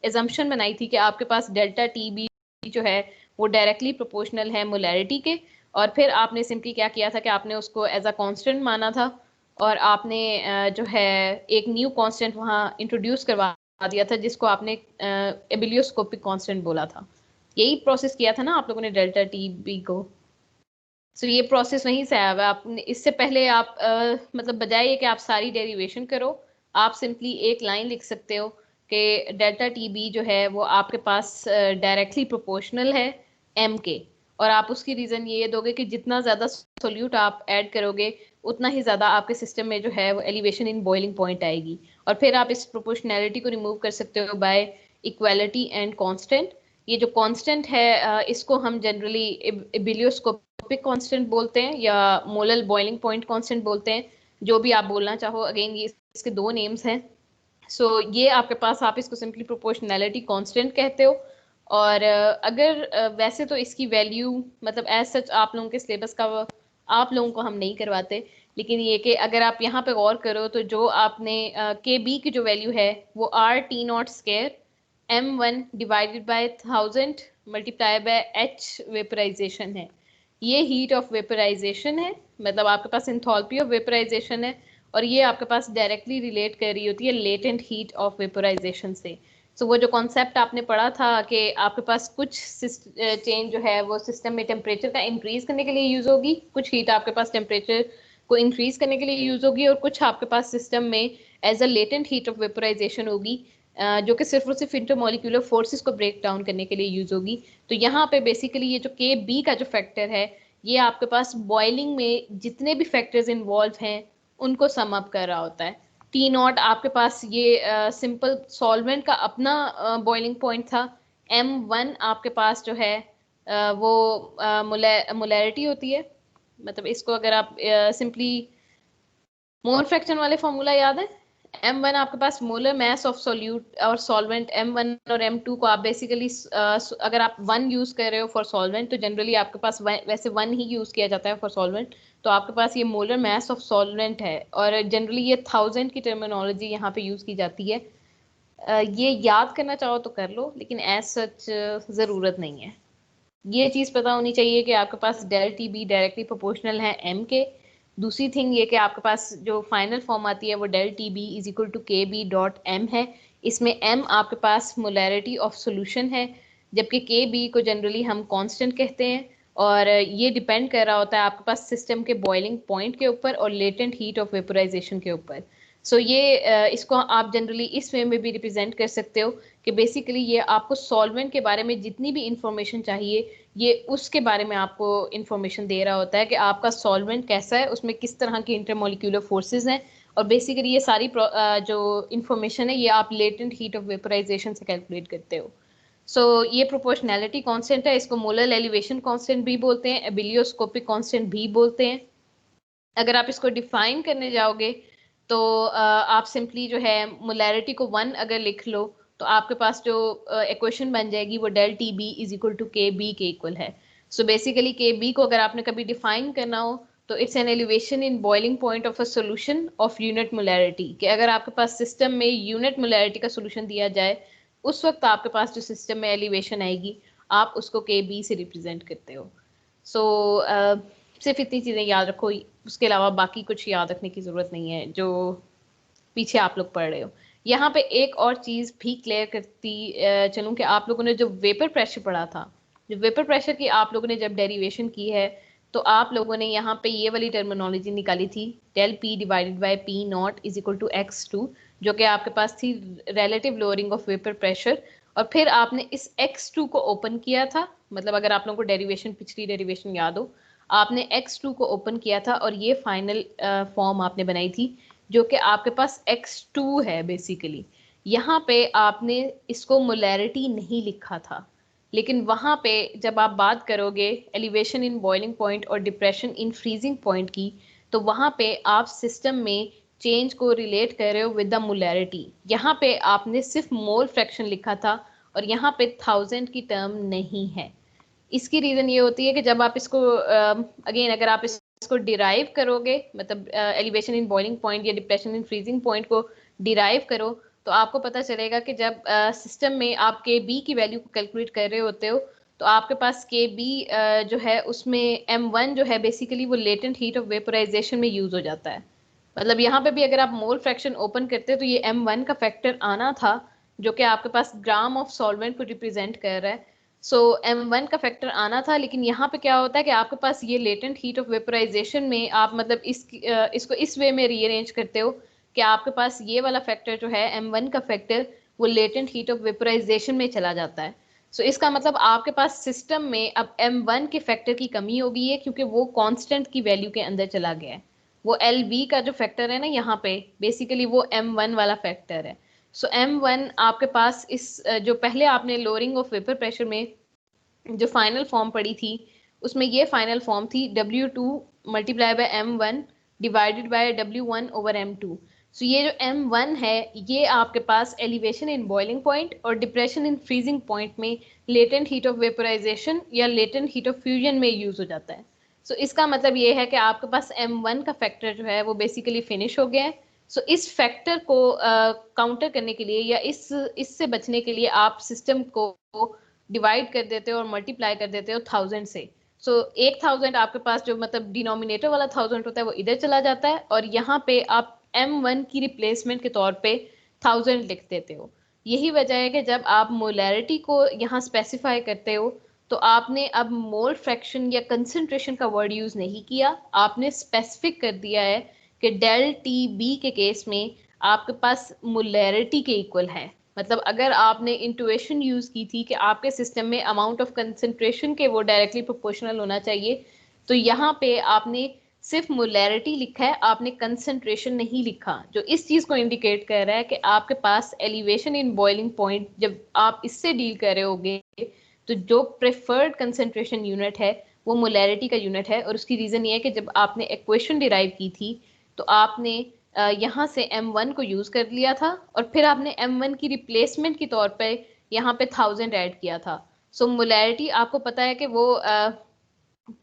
एजम्पशन बनाई थी कि आपके पास डेल्टा टी बी जो है वो डायरेक्टली प्रोपोर्शनल है मोलैरिटी के, और फिर आपने सिंपली क्या किया था कि आपने उसको एज अ कांस्टेंट माना था और आपने जो है एक न्यू कांस्टेंट वहाँ इंट्रोड्यूस करवा दिया था जिसको आपने एबिलियोस्कोपिक कांस्टेंट बोला था। यही प्रोसेस किया था ना आप लोगों ने डेल्टा टी बी को। ये प्रोसेस वहीं से आया हुआ है। आपने इससे पहले आप मतलब बजाय ये कि आप सारी डेरिवेशन करो, आप सिंपली एक लाइन लिख सकते हो कि डेल्टा टी बी जो है वो आपके पास डायरेक्टली प्रोपोर्शनल है एम के, और आप उसकी रीज़न ये दोगे कि जितना ज़्यादा सोल्यूट आप ऐड करोगे उतना ही ज़्यादा आपके सिस्टम में जो है वो एलिवेशन इन बॉइलिंग पॉइंट आएगी। और फिर आप इस प्रोपोर्शनैलिटी को रिमूव कर सकते हो बाय इक्वालिटी एंड कांस्टेंट। ये जो कांस्टेंट है इसको हम जनरली एबिलियोस्कोपिक कांस्टेंट बोलते हैं या मोलर बॉइलिंग पॉइंट कांस्टेंट बोलते हैं, जो भी आप बोलना चाहो। अगेन ये इसके दो नेम्स हैं। ये आपके पास, आप इसको सिंपली प्रोपोर्शनैलिटी कांस्टेंट कहते हो। और अगर वैसे तो इसकी वैल्यू मतलब एज सच आप लोगों के सिलेबस का आप लोगों को हम नहीं करवाते, लेकिन ये कि अगर आप यहाँ पे गौर करो तो जो आपने के बी की जो वैल्यू है वो R T naught square m1 divided by 1000 multiply by h vaporization है। ये हीट ऑफ वेपराइजेशन है, मतलब आपके पास एंथैल्पी ऑफ वेपराइजेशन है, और ये आपके पास डायरेक्टली रिलेट कर रही होती है लेटेंट हीट ऑफ वेपराइजेशन से। वो जो कॉन्सेप्ट आपने पढ़ा था कि आपके पास कुछ चेंज जो है वो सिस्टम में टेम्परेचर का इंक्रीज करने के लिए यूज होगी, कुछ हीट आपके पास टेम्परेचर को इंक्रीज करने के लिए यूज होगी, और कुछ आपके पास सिस्टम में as a latent heat of vaporization होगी जो कि सिर्फ और सिर्फ इंटरमोलिकुलर फोर्सेस को ब्रेक डाउन करने के लिए यूज होगी। तो यहाँ पे बेसिकली ये जो के बी का जो फैक्टर है ये आपके पास बॉइलिंग में जितने भी फैक्टर्स इन्वॉल्व हैं उनको सम अप कर रहा होता है। टी नॉट आपके पास ये सिंपल सॉल्वेंट का अपना बॉइलिंग पॉइंट था। m1 आपके पास जो है वो मोलैरिटी होती है, मतलब इसको अगर आप सिंपली मोल फ्रैक्शन वाले फॉर्मूला याद है, m1 आपके पास मोलर मास ऑफ सॉल्यूट और सॉल्वेंट m1 और m2 को आप बेसिकली अगर आप 1 यूज कर रहे हो फॉर सॉल्वेंट तो जनरली आपके पास वैसे 1 ही यूज किया जाता है फॉर सॉल्वेंट, तो आपके पास ये मोलर मास ऑफ सॉल्वेंट है और जनरली ये 1000 की टर्मिनोलॉजी यहाँ पे यूज की जाती है। ये याद करना चाहो तो कर लो, लेकिन एज सच ज़रूरत नहीं है। ये चीज़ पता होनी चाहिए कि आपके पास del T B directly proportional है एम के। दूसरी थिंग ये कि आपके पास जो फाइनल फॉर्म आती है वो del T B is equal to K B dot M है। इसमें एम आपके पास मोलैरिटी ऑफ सोल्यूशन है, जबकि के बी को जनरली हम कांस्टेंट कहते हैं, और ये डिपेंड कर रहा होता है आपके पास सिस्टम के बॉइलिंग पॉइंट के ऊपर और लेटेंट हीट ऑफ वेपोराइजेशन के ऊपर। ये इसको आप जनरली इस वे में भी रिप्रेजेंट कर सकते हो कि बेसिकली ये आपको सॉल्वेंट के बारे में जितनी भी इंफॉर्मेशन चाहिए ये उसके बारे में आपको इंफॉर्मेशन दे रहा होता है कि आपका सॉल्वेंट कैसा है, उसमें किस तरह की इंटरमोलिक्यूलर फोर्सेस हैं, और बेसिकली ये सारी जो इंफॉर्मेशन है ये आप लेटेंट हीट ऑफ वेपोराइजेशन से कैलकुलेट करते हो। ये प्रोपोर्शनैलिटी कांस्टेंट है, इसको मोलर एलिवेशन कांस्टेंट भी बोलते हैं, एबिलियोस्कोपिक कांस्टेंट भी बोलते हैं। अगर आप इसको डिफाइन करने जाओगे तो आप सिंपली जो है मोलैरिटी को 1 अगर लिख लो तो आपके पास जो इक्वेशन बन जाएगी वो del T B is equal to K B के इक्वल है। बेसिकली के बी को अगर आपने कभी डिफाइन करना हो तो it's an elevation in boiling point of a solution of unit molarity, कि अगर आपके पास सिस्टम में यूनिट मोलैरिटी का सोल्यूशन दिया जाए उस वक्त आपके पास जो सिस्टम में एलिवेशन आएगी आप उसको के बी से रिप्रेजेंट करते हो। सो सिर्फ इतनी चीज़ें याद रखो, उसके अलावा बाकी कुछ याद रखने की ज़रूरत नहीं है जो पीछे आप लोग पढ़ रहे हो। यहाँ पे एक और चीज़ भी क्लियर करती चलूँ कि आप लोगों ने जो वेपर प्रेशर पढ़ा था, जो वेपर प्रेशर की आप लोगों ने जब डेरिवेशन की है, तो आप लोगों ने यहाँ पे ये वाली टर्मिनोलॉजी निकाली थी, del P divided by P naught is equal to x2, जो कि आपके पास थी relative lowering of vapour pressure. और फिर आपने इस x2 को ओपन किया था, मतलब अगर आप लोगों को डेरिवेशन, पिछली डेरिवेशन याद हो, आपने x2 को ओपन किया था और ये फाइनल फॉर्म आपने बनाई थी, जो कि आपके पास x2 है बेसिकली। यहाँ पे आपने इसको मोलैरिटी नहीं लिखा था, लेकिन वहाँ पे जब आप बात करोगे एलिवेशन इन बॉइलिंग पॉइंट और डिप्रेशन इन फ्रीजिंग पॉइंट की, तो वहाँ पे आप सिस्टम में चेंज को रिलेट कर रहे हो विद द मोलैरिटी। यहाँ पे आपने सिर्फ मोल फ्रैक्शन लिखा था और यहाँ पे 1000 की टर्म नहीं है। इसकी रीज़न ये होती है कि जब आप इसको अगेन अगर आप इसको डिराइव करोगे, मतलब एलिवेशन इन बॉइलिंग पॉइंट या डिप्रेशन इन फ्रीजिंग पॉइंट को डिराइव करो, तो आपको पता चलेगा कि जब सिस्टम में आप के बी की वैल्यू को कैलकुलेट कर रहे होते हो, तो आपके पास के बी जो है उसमें M1 जो है बेसिकली वो लेटेंट हीट ऑफ वेपोराइजेशन में यूज हो जाता है। मतलब यहाँ पे भी अगर आप मोल फ्रैक्शन ओपन करते हो तो ये M1 का फैक्टर आना था, जो कि आपके पास ग्राम ऑफ सॉल्वेंट को रिप्रेजेंट कर रहा है। सो M1 का फैक्टर आना था, लेकिन यहाँ पे क्या होता है कि आपके पास ये लेटेंट हीट ऑफ वेपोराइजेशन में आप मतलब इसको इस वे में रीअरेंज करते हो कि आपके पास ये वाला फैक्टर जो है M1 का फैक्टर, वो लेटेंट हीट ऑफ वेपोराइजेशन में चला जाता है। सो इसका मतलब आपके पास सिस्टम में अब M1 के फैक्टर की कमी हो गई है, क्योंकि वो कांस्टेंट की वैल्यू के अंदर चला गया है। वो LB का जो फैक्टर है ना यहाँ पे, बेसिकली वो M1 वाला फैक्टर है। सो M1 आपके पास इस जो पहले आपने लोअरिंग ऑफ वेपर प्रेशर में जो फाइनल फॉर्म पड़ी थी, उसमें ये फाइनल फॉर्म थी W2 multiply by M1 divided by W1 over M2। सो ये जो M1 है, ये आपके पास एलिवेशन इन बॉइलिंग पॉइंट और डिप्रेशन इन फ्रीजिंग पॉइंट में लेटेंट हीट ऑफ वेपोराइजेशन या लेटेंट हीट ऑफ फ्यूजन में यूज हो जाता है। सो इसका मतलब ये है कि आपके पास M1 का फैक्टर जो है वो बेसिकली फिनिश हो गया है। सो इस फैक्टर को काउंटर करने के लिए या इससे बचने के लिए आप सिस्टम को डिवाइड कर देते हो और मल्टीप्लाई कर देते हो 1000 से। सो 1000 आपके पास जो मतलब डिनोमिनेटर वाला 1000 होता है वो इधर चला जाता है, और यहाँ पे आप M1 की रिप्लेसमेंट के तौर पे 1000 लिख देते हो। यही वजह है कि जब आप मोलैरिटी को यहाँ स्पेसिफाई करते हो, तो आपने अब मोल फ्रैक्शन या कंसंट्रेशन का वर्ड यूज नहीं किया, आपने स्पेसिफिक कर दिया है कि डेल टी बी के केस में आपके पास मोलैरिटी के इक्वल है। मतलब अगर आपने इंटुएशन यूज की थी कि आपके सिस्टम में अमाउंट ऑफ कंसंट्रेशन के वो डायरेक्टली प्रोपोर्शनल होना चाहिए, तो यहाँ पे आपने सिर्फ मोलैरिटी लिखा है, आपने कंसंट्रेशन नहीं लिखा, जो इस चीज को इंडिकेट कर रहा है कि आपके पास एलिवेशन इन बॉइलिंग पॉइंट जब आप इससे डील कर रहे होगे, तो जो प्रेफर्ड कंसंट्रेशन यूनिट है वो मोलैरिटी का यूनिट है। और उसकी रीजन ये है कि जब आपने इक्वेशन डिराइव की थी, तो आपने यहाँ से M1 को यूज कर लिया था और फिर आपने M1 की रिप्लेसमेंट के तौर पे यहाँ पे 1000 ऐड किया था। सो मोलैरिटी आपको पता है कि वो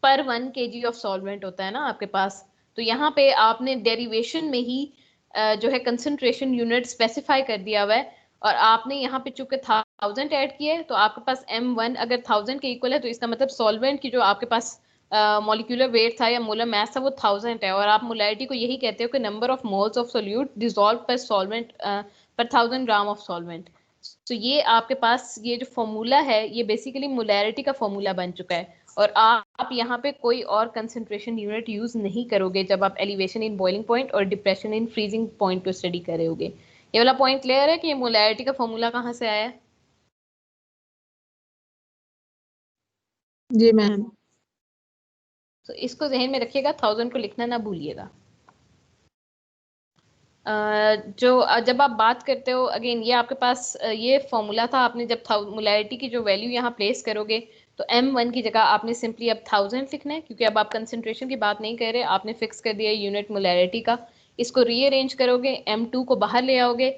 पर 1 kg ऑफ सॉल्वेंट होता है ना आपके पास। तो यहाँ पे आपने डेरिवेशन में ही जो है कंसंट्रेशन यूनिट स्पेसिफाई कर दिया हुआ है, और आपने यहाँ पे चूंकि 1000 ऐड किया है, तो आपके पास M1 अगर 1000 के इक्वल है, तो इसका मतलब सॉल्वेंट की जो आपके पास मॉलिक्यूलर वेट था या मोलर मास था वो 1000 है, और आप मोलैरिटी को यही कहते हो कि number of moles of solute dissolve पर सॉल्वेंट पर 1000 ग्राम ऑफ सॉल्वेंट। तो ये आपके पास ये जो फॉर्मूला है ये बेसिकली मोलैरिटी का फॉर्मूला बन चुका है, और आप यहाँ पे कोई और कंसंट्रेशन यूनिट यूज नहीं करोगे जब आप एलिवेशन इन बॉइलिंग पॉइंट और डिप्रेशन इन फ्रीजिंग पॉइंट को स्टडी कर रहे होगे। ये वाला पॉइंट क्लियर है कि ये मोलैरिटी का फॉर्मूला कहाँ से आया है? जी मैम। तो इसको जहन में रखिएगा, 1000 को लिखना ना भूलिएगा। जब आप बात करते हो, अगेन ये आपके पास ये फॉर्मूला था, आपने जब मोलैरिटी की जो वैल्यू यहाँ प्लेस करोगे, तो M1 की जगह आपने सिंपली अब 1000 लिखना है, क्योंकि अब आप कंसंट्रेशन की बात नहीं कर रहे, आपने फिक्स कर दिया यूनिट मोलैरिटी का। इसको रीअरेंज करोगे, M2 को बाहर ले आओगे,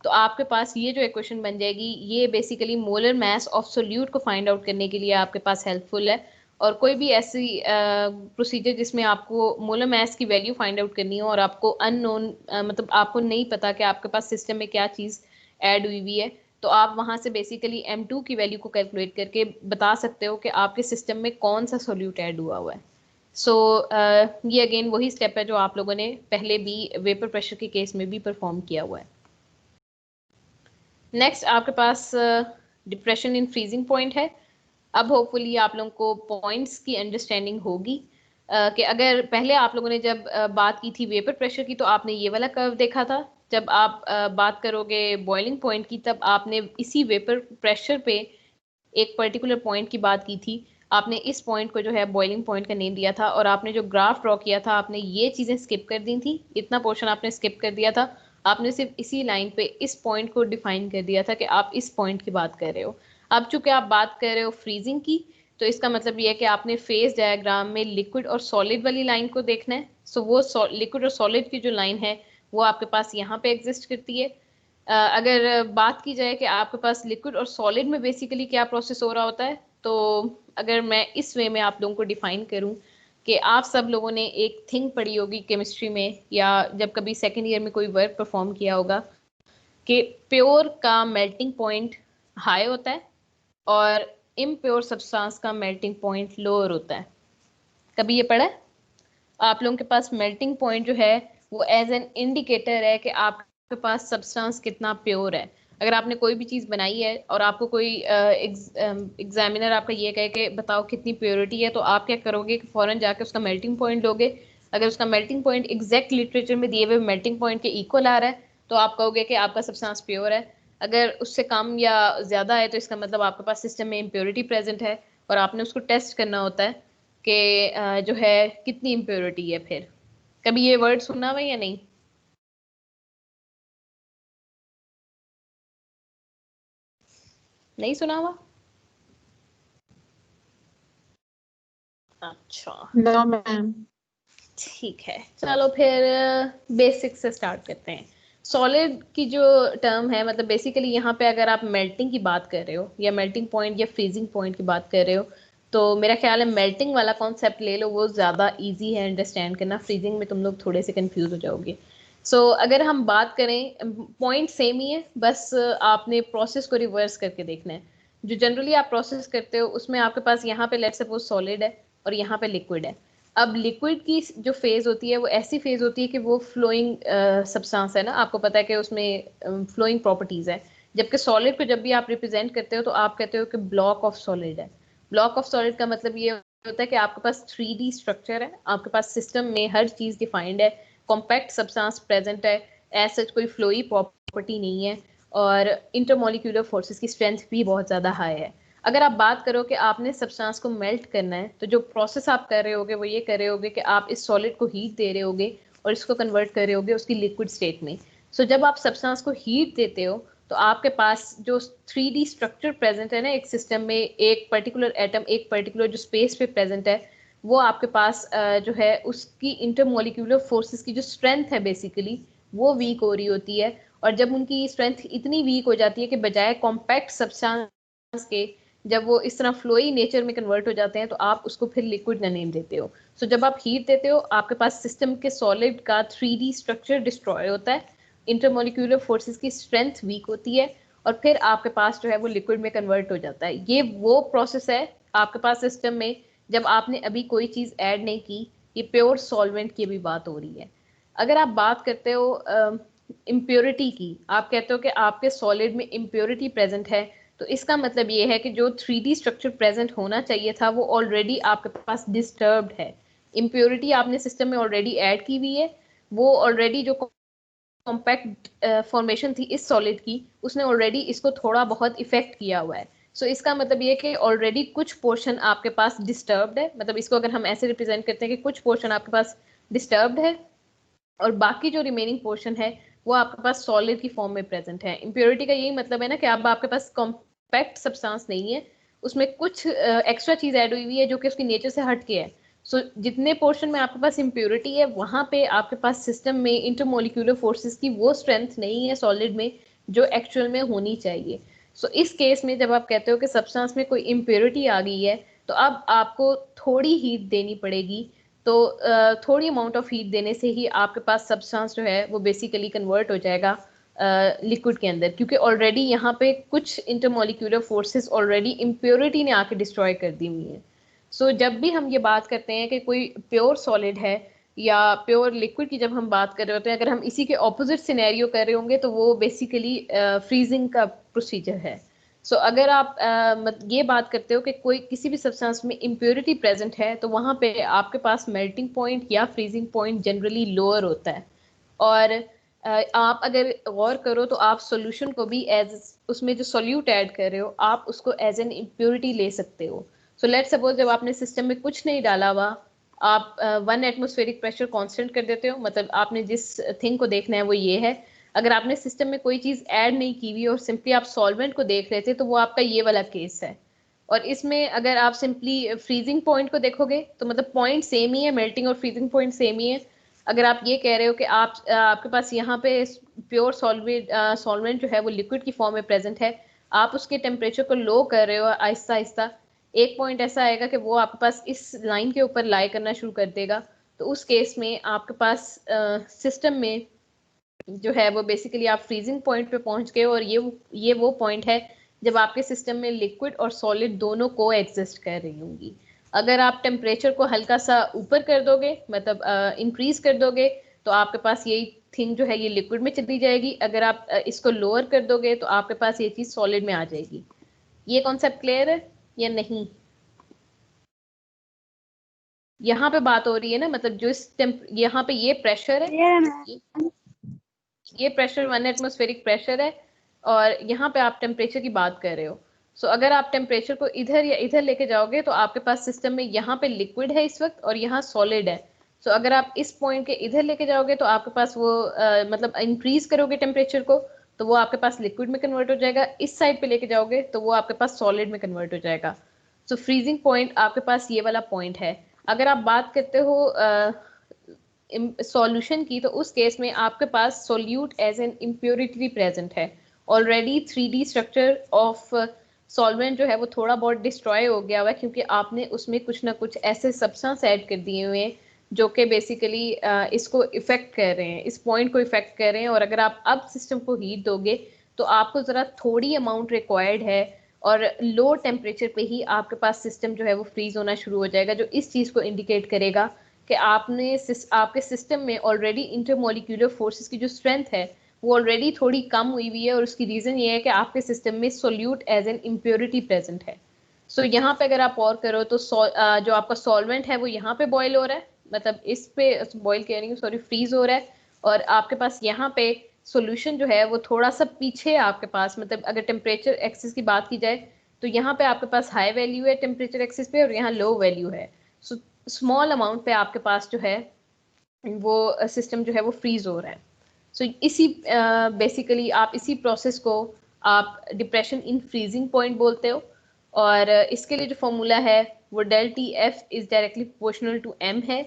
तो आपके पास ये जो इक्वेशन बन जाएगी, ये basically molar mass of solute को फाइंड आउट करने के लिए आपके पास हेल्पफुल है। और कोई भी ऐसी प्रोसीजर जिसमें आपको मोलर मास की वैल्यू फाइंड आउट करनी हो और आपको अननोन मतलब आपको नहीं पता कि आपके पास सिस्टम में क्या चीज़ ऐड हुई हुई है, तो आप वहां से बेसिकली M2 की वैल्यू को कैलकुलेट करके बता सकते हो कि आपके सिस्टम में कौन सा सोल्यूट ऐड हुआ हुआ है। सो ये अगेन वही स्टेप है जो आप लोगों ने पहले भी वेपर प्रेशर के केस में भी परफॉर्म किया हुआ है। नेक्स्ट आपके पास डिप्रेशन इन फ्रीजिंग पॉइंट है। अब होपफुली आप लोगों को पॉइंट्स की अंडरस्टैंडिंग होगी कि अगर पहले आप लोगों ने जब बात की थी वेपर प्रेशर की तो आपने ये वाला कर्व देखा था। जब आप बात करोगे बॉइलिंग पॉइंट की तब आपने इसी वेपर प्रेशर पे एक पर्टिकुलर पॉइंट की बात की थी। आपने इस पॉइंट को जो है बॉइलिंग पॉइंट का नेम दिया था और आपने जो ग्राफ ड्रॉ किया था आपने ये चीज़ें स्किप कर दी थी, इतना पोर्शन आपने स्किप कर दिया था। आपने सिर्फ इसी लाइन पे इस पॉइंट को डिफाइन कर दिया था कि आप इस पॉइंट की बात कर रहे हो। अब चूंकि आप बात कर रहे हो फ्रीजिंग की तो इसका मतलब ये है कि आपने फेज डायग्राम में लिक्विड और सॉलिड वाली लाइन को देखना है। सो वो लिक्विड और सॉलिड की जो लाइन है वो आपके पास यहाँ पे एग्जिस्ट करती है। अगर बात की जाए कि आपके पास लिक्विड और सॉलिड में बेसिकली क्या प्रोसेस हो रहा होता है तो अगर मैं इस वे में आप लोगों को डिफाइन करूं कि आप सब लोगों ने एक थिंग पढ़ी होगी केमिस्ट्री में या जब कभी सेकेंड ईयर में कोई वर्क परफॉर्म किया होगा कि प्योर का मेल्टिंग पॉइंट हाई होता है और इम्प्योर सब्सटेंस का मेल्टिंग पॉइंट लोअर होता है। कभी ये पढ़ा है? आप लोगों के पास मेल्टिंग पॉइंट जो है वो एज एन इंडिकेटर है कि आपके पास सब्सटेंस कितना प्योर है। अगर आपने कोई भी चीज़ बनाई है और आपको कोई एग्जामिनर आपका ये कहे कि बताओ कितनी प्योरिटी है तो आप क्या करोगे कि फ़ौरन जाके उसका मेल्टिंग पॉइंट लोगे। अगर उसका मेल्टिंग पॉइंट एग्जैक्ट लिटरेचर में दिए हुए मेल्टिंग पॉइंट के इक्वल आ रहा है तो आप कहोगे कि आपका सब्सटेंस प्योर है। अगर उससे कम या ज़्यादा है तो इसका मतलब आपके पास सिस्टम में इम्प्योरिटी प्रेजेंट है और आपने उसको टेस्ट करना होता है कि जो है कितनी इम्प्योरिटी है। फिर कभी ये वर्ड सुना हुआ या नहीं? नहीं सुना हुआ? अच्छा नो मैम। ठीक है, चलो फिर बेसिक से स्टार्ट करते हैं। सॉलिड की जो टर्म है मतलब बेसिकली यहाँ पे अगर आप मेल्टिंग की बात कर रहे हो या मेल्टिंग पॉइंट या फ्रीजिंग पॉइंट की बात कर रहे हो तो मेरा ख्याल है मेल्टिंग वाला कॉन्सेप्ट ले लो, वो ज़्यादा इजी है अंडरस्टैंड करना। फ्रीजिंग में तुम लोग थोड़े से कंफ्यूज हो जाओगे। सो अगर हम बात करें पॉइंट सेम ही है, बस आपने प्रोसेस को रिवर्स करके देखना है। जो जनरली आप प्रोसेस करते हो उसमें आपके पास यहाँ पे लेट्स सपोज सॉलिड है और यहाँ पे लिक्विड है। अब लिक्विड की जो फेज होती है वो ऐसी फेज होती है कि वो फ्लोइंग सब्सटेंस है ना, आपको पता है कि उसमें फ्लोइंग प्रॉपर्टीज है। जबकि सॉलिड को जब भी आप रिप्रेजेंट करते हो तो आप कहते हो कि ब्लॉक ऑफ सॉलिड है। ब्लॉक ऑफ सॉलिड का मतलब ये होता है कि आपके पास 3D स्ट्रक्चर है, आपके पास सिस्टम में हर चीज डिफाइंड है, कॉम्पैक्ट सब्सटेंस प्रेजेंट है, एज सच कोई फ्लोई प्रॉपर्टी नहीं है और इंटरमोलिक्यूलर फोर्सेस की स्ट्रेंथ भी बहुत ज़्यादा हाई है। अगर आप बात करो कि आपने सब्सटेंस को मेल्ट करना है तो जो प्रोसेस आप कर रहे होगे वो ये कर रहे होगे कि आप इस सॉलिड को हीट दे रहे होगे और इसको कन्वर्ट कर रहे होगे उसकी लिक्विड स्टेट में। सो जब आप सब्सटेंस को हीट देते हो तो आपके पास जो 3D स्ट्रक्चर प्रेजेंट है ना एक सिस्टम में, एक पर्टिकुलर एटम एक पर्टिकुलर जो स्पेस पे प्रेजेंट है वो आपके पास जो है उसकी इंटरमोलिक्यूलर फोर्सेस की जो स्ट्रेंथ है बेसिकली वो वीक हो रही होती है। और जब उनकी स्ट्रेंथ इतनी वीक हो जाती है कि बजाय कॉम्पैक्ट सब्सटेंस के जब वो इस तरह फ्लोई नेचर में कन्वर्ट हो जाते हैं तो आप उसको फिर लिक्विड का नेम देते हो। सो जब आप हीट देते हो आपके पास सिस्टम के सॉलिड का 3D स्ट्रक्चर डिस्ट्रॉय होता है, इंटरमोलिक्यूलर फोर्सेस की स्ट्रेंथ वीक होती है और फिर आपके पास जो है वो लिक्विड में कन्वर्ट हो जाता है। ये वो प्रोसेस है आपके पास सिस्टम में जब आपने अभी कोई चीज़ ऐड नहीं की। ये प्योर सॉल्वेंट की भी बात हो रही है। अगर आप बात करते हो इम्प्योरिटी की, आप कहते हो कि आपके सॉलिड में इम्प्योरिटी प्रेजेंट है तो इसका मतलब ये है कि जो 3D स्ट्रक्चर प्रेजेंट होना चाहिए था वो ऑलरेडी आपके पास डिस्टर्ब्ड है। इम्प्योरिटी आपने सिस्टम में ऑलरेडी ऐड की हुई है, वो ऑलरेडी जो कॉम्पैक्ट फॉर्मेशन थी इस सॉलिड की उसने ऑलरेडी इसको थोड़ा बहुत इफेक्ट किया हुआ है। सो इसका मतलब ये कि ऑलरेडी कुछ पोर्शन आपके पास डिस्टर्ब्ड है, मतलब इसको अगर हम ऐसे रिप्रेजेंट करते हैं कि कुछ पोर्शन आपके पास डिस्टर्ब्ड है और बाकी जो रिमेनिंग पोर्शन है वो आपके पास सॉलिड की फॉर्म में प्रेजेंट है। इम्प्योरिटी का यही मतलब है ना कि अब आपके पास कॉम्पैक्ट सब्सटेंस नहीं है, उसमें कुछ एक्स्ट्रा चीज ऐड हुई हुई है जो कि उसकी नेचर से हट के है। सो जितने पोर्शन में आपके पास इम्प्योरिटी है वहां पे आपके पास सिस्टम में इंटरमोलिक्यूलर फोर्सेस की वो स्ट्रेंथ नहीं है सॉलिड में जो एक्चुअल में होनी चाहिए। सो इस केस में जब आप कहते हो कि सब्सटेंस में कोई इम्प्योरिटी आ गई है तो अब आपको थोड़ी हीट देनी पड़ेगी। तो थोड़ी अमाउंट ऑफ हीट देने से ही आपके पास सब्सटेंस जो है वो बेसिकली कन्वर्ट हो जाएगा लिक्विड के अंदर, क्योंकि ऑलरेडी यहाँ पे कुछ इंटरमोलिक्यूलर फोर्सेस ऑलरेडी इम्प्योरिटी ने आके डिस्ट्रॉय कर दी हुई है। सो जब भी हम ये बात करते हैं कि कोई प्योर सॉलिड है या प्योर लिक्विड की जब हम बात कर रहे होते हैं, अगर हम इसी के ऑपोजिट सिनेरियो कर रहे होंगे तो वो बेसिकली फ्रीजिंग का प्रोसीजर है। सो अगर आप ये बात करते हो कि कोई किसी भी सब्सटेंस में इम्प्योरिटी प्रेजेंट है तो वहाँ पे आपके पास मेल्टिंग पॉइंट या फ्रीजिंग पॉइंट जनरली लोअर होता है। और आप अगर गौर करो तो आप सॉल्यूशन को भी एज उसमें जो सॉल्यूट ऐड कर रहे हो आप उसको एज एन इम्प्योरिटी ले सकते हो। सो लेट्स सपोज जब आपने सिस्टम में कुछ नहीं डाला हुआ, आप 1 एटमॉस्फेरिक प्रेशर कांस्टेंट कर देते हो, मतलब आपने जिस थिंग को देखना है वो ये है। अगर आपने सिस्टम में कोई चीज़ ऐड नहीं की हुई और सिंपली आप सॉल्वेंट को देख रहे थे तो वो आपका ये वाला केस है। और इसमें अगर आप सिंपली फ्रीजिंग पॉइंट को देखोगे तो मतलब पॉइंट सेम ही है, मेल्टिंग और फ्रीजिंग पॉइंट सेम ही है। अगर आप ये कह रहे हो कि आपके पास यहाँ पे प्योर सॉल्वेंट जो है वो लिक्विड की फॉर्म में प्रेजेंट है, आप उसके टेम्परेचर को लो कर रहे हो आहिस्ता आहिस्ता, एक पॉइंट ऐसा आएगा कि वो आपके पास इस लाइन के ऊपर लाई करना शुरू कर देगा। तो उस केस में आपके पास सिस्टम में जो है वो बेसिकली आप फ्रीजिंग पॉइंट पे पहुंच गए, और ये वो पॉइंट है जब आपके सिस्टम में लिक्विड और सॉलिड दोनों को एग्जिस्ट कर रही होंगी। अगर आप टेम्परेचर को हल्का सा ऊपर कर दोगे, मतलब इंक्रीज कर दोगे, तो आपके पास यही थिंग जो है ये लिक्विड में चली जाएगी। अगर आप इसको लोअर कर दोगे तो आपके पास ये चीज़ सॉलिड में आ जाएगी। ये कॉन्सेप्ट क्लियर है या नहीं? यहाँ पे बात हो रही है ना, मतलब जो यहाँ पे ये प्रेशर है, ये प्रेशर 1 एटमॉस्फेरिक प्रेशर है, और यहाँ पे आप टेम्परेचर की बात कर रहे हो। सो अगर आप टेम्परेचर को इधर या इधर लेके जाओगे तो आपके पास सिस्टम में यहाँ पे लिक्विड है इस वक्त और यहाँ सॉलिड है। सो अगर आप इस पॉइंट के इधर लेके जाओगे तो आपके पास वो मतलब इंक्रीज करोगे टेम्परेचर को तो वो आपके पास लिक्विड में कन्वर्ट हो जाएगा। इस साइड पे लेके जाओगे तो वो आपके पास सॉलिड में कन्वर्ट हो जाएगा। सो फ्रीजिंग पॉइंट आपके पास ये वाला पॉइंट है। अगर आप बात करते हो सॉल्यूशन की, तो उस केस में आपके पास solute as an impurity present है। Already 3D structure of solvent जो है वो थोड़ा बहुत डिस्ट्रॉय हो गया हुआ है, क्योंकि आपने उसमें कुछ ना कुछ ऐसे सब्सटेंस ऐड कर दिए हुए हैं जो कि बेसिकली इसको इफेक्ट कर रहे हैं, इस पॉइंट को इफेक्ट कर रहे हैं। और अगर आप अब सिस्टम को हीट दोगे तो आपको ज़रा थोड़ी अमाउंट रिक्वायर्ड है, और लो टेम्परेचर पे ही आपके पास सिस्टम जो है वो फ्रीज होना शुरू हो जाएगा, जो इस चीज़ को इंडिकेट करेगा कि आपके सिस्टम में ऑलरेडी इंटरमोलिक्यूलर फोर्सेस की जो स्ट्रेंथ है वो ऑलरेडी थोड़ी कम हुई हुई है, और उसकी रीज़न ये है कि आपके सिस्टम में solute as an impurity present है। सो यहाँ पे अगर आप और करो तो जो आपका सॉल्वेंट है वो यहाँ पे बॉयल हो रहा है, मतलब इस पे बॉयल कह रही हूँ, सॉरी, फ्रीज हो रहा है। और आपके पास यहाँ पे सोल्यूशन जो है वो थोड़ा सा पीछे है आपके पास, मतलब अगर टेम्परेचर एक्सिस की बात की जाए तो यहाँ पे आपके पास हाई वैल्यू है टेम्परेचर एक्सिस पे और यहाँ लो वैल्यू है। सो स्मॉल अमाउंट पे आपके पास जो है वो सिस्टम जो है वो फ्रीज हो रहा है। सो इसी बेसिकली आप इसी प्रोसेस को आप डिप्रेशन इन फ्रीजिंग पॉइंट बोलते हो। और इसके लिए जो फॉर्मूला है वो del T F is directly proportional to M है।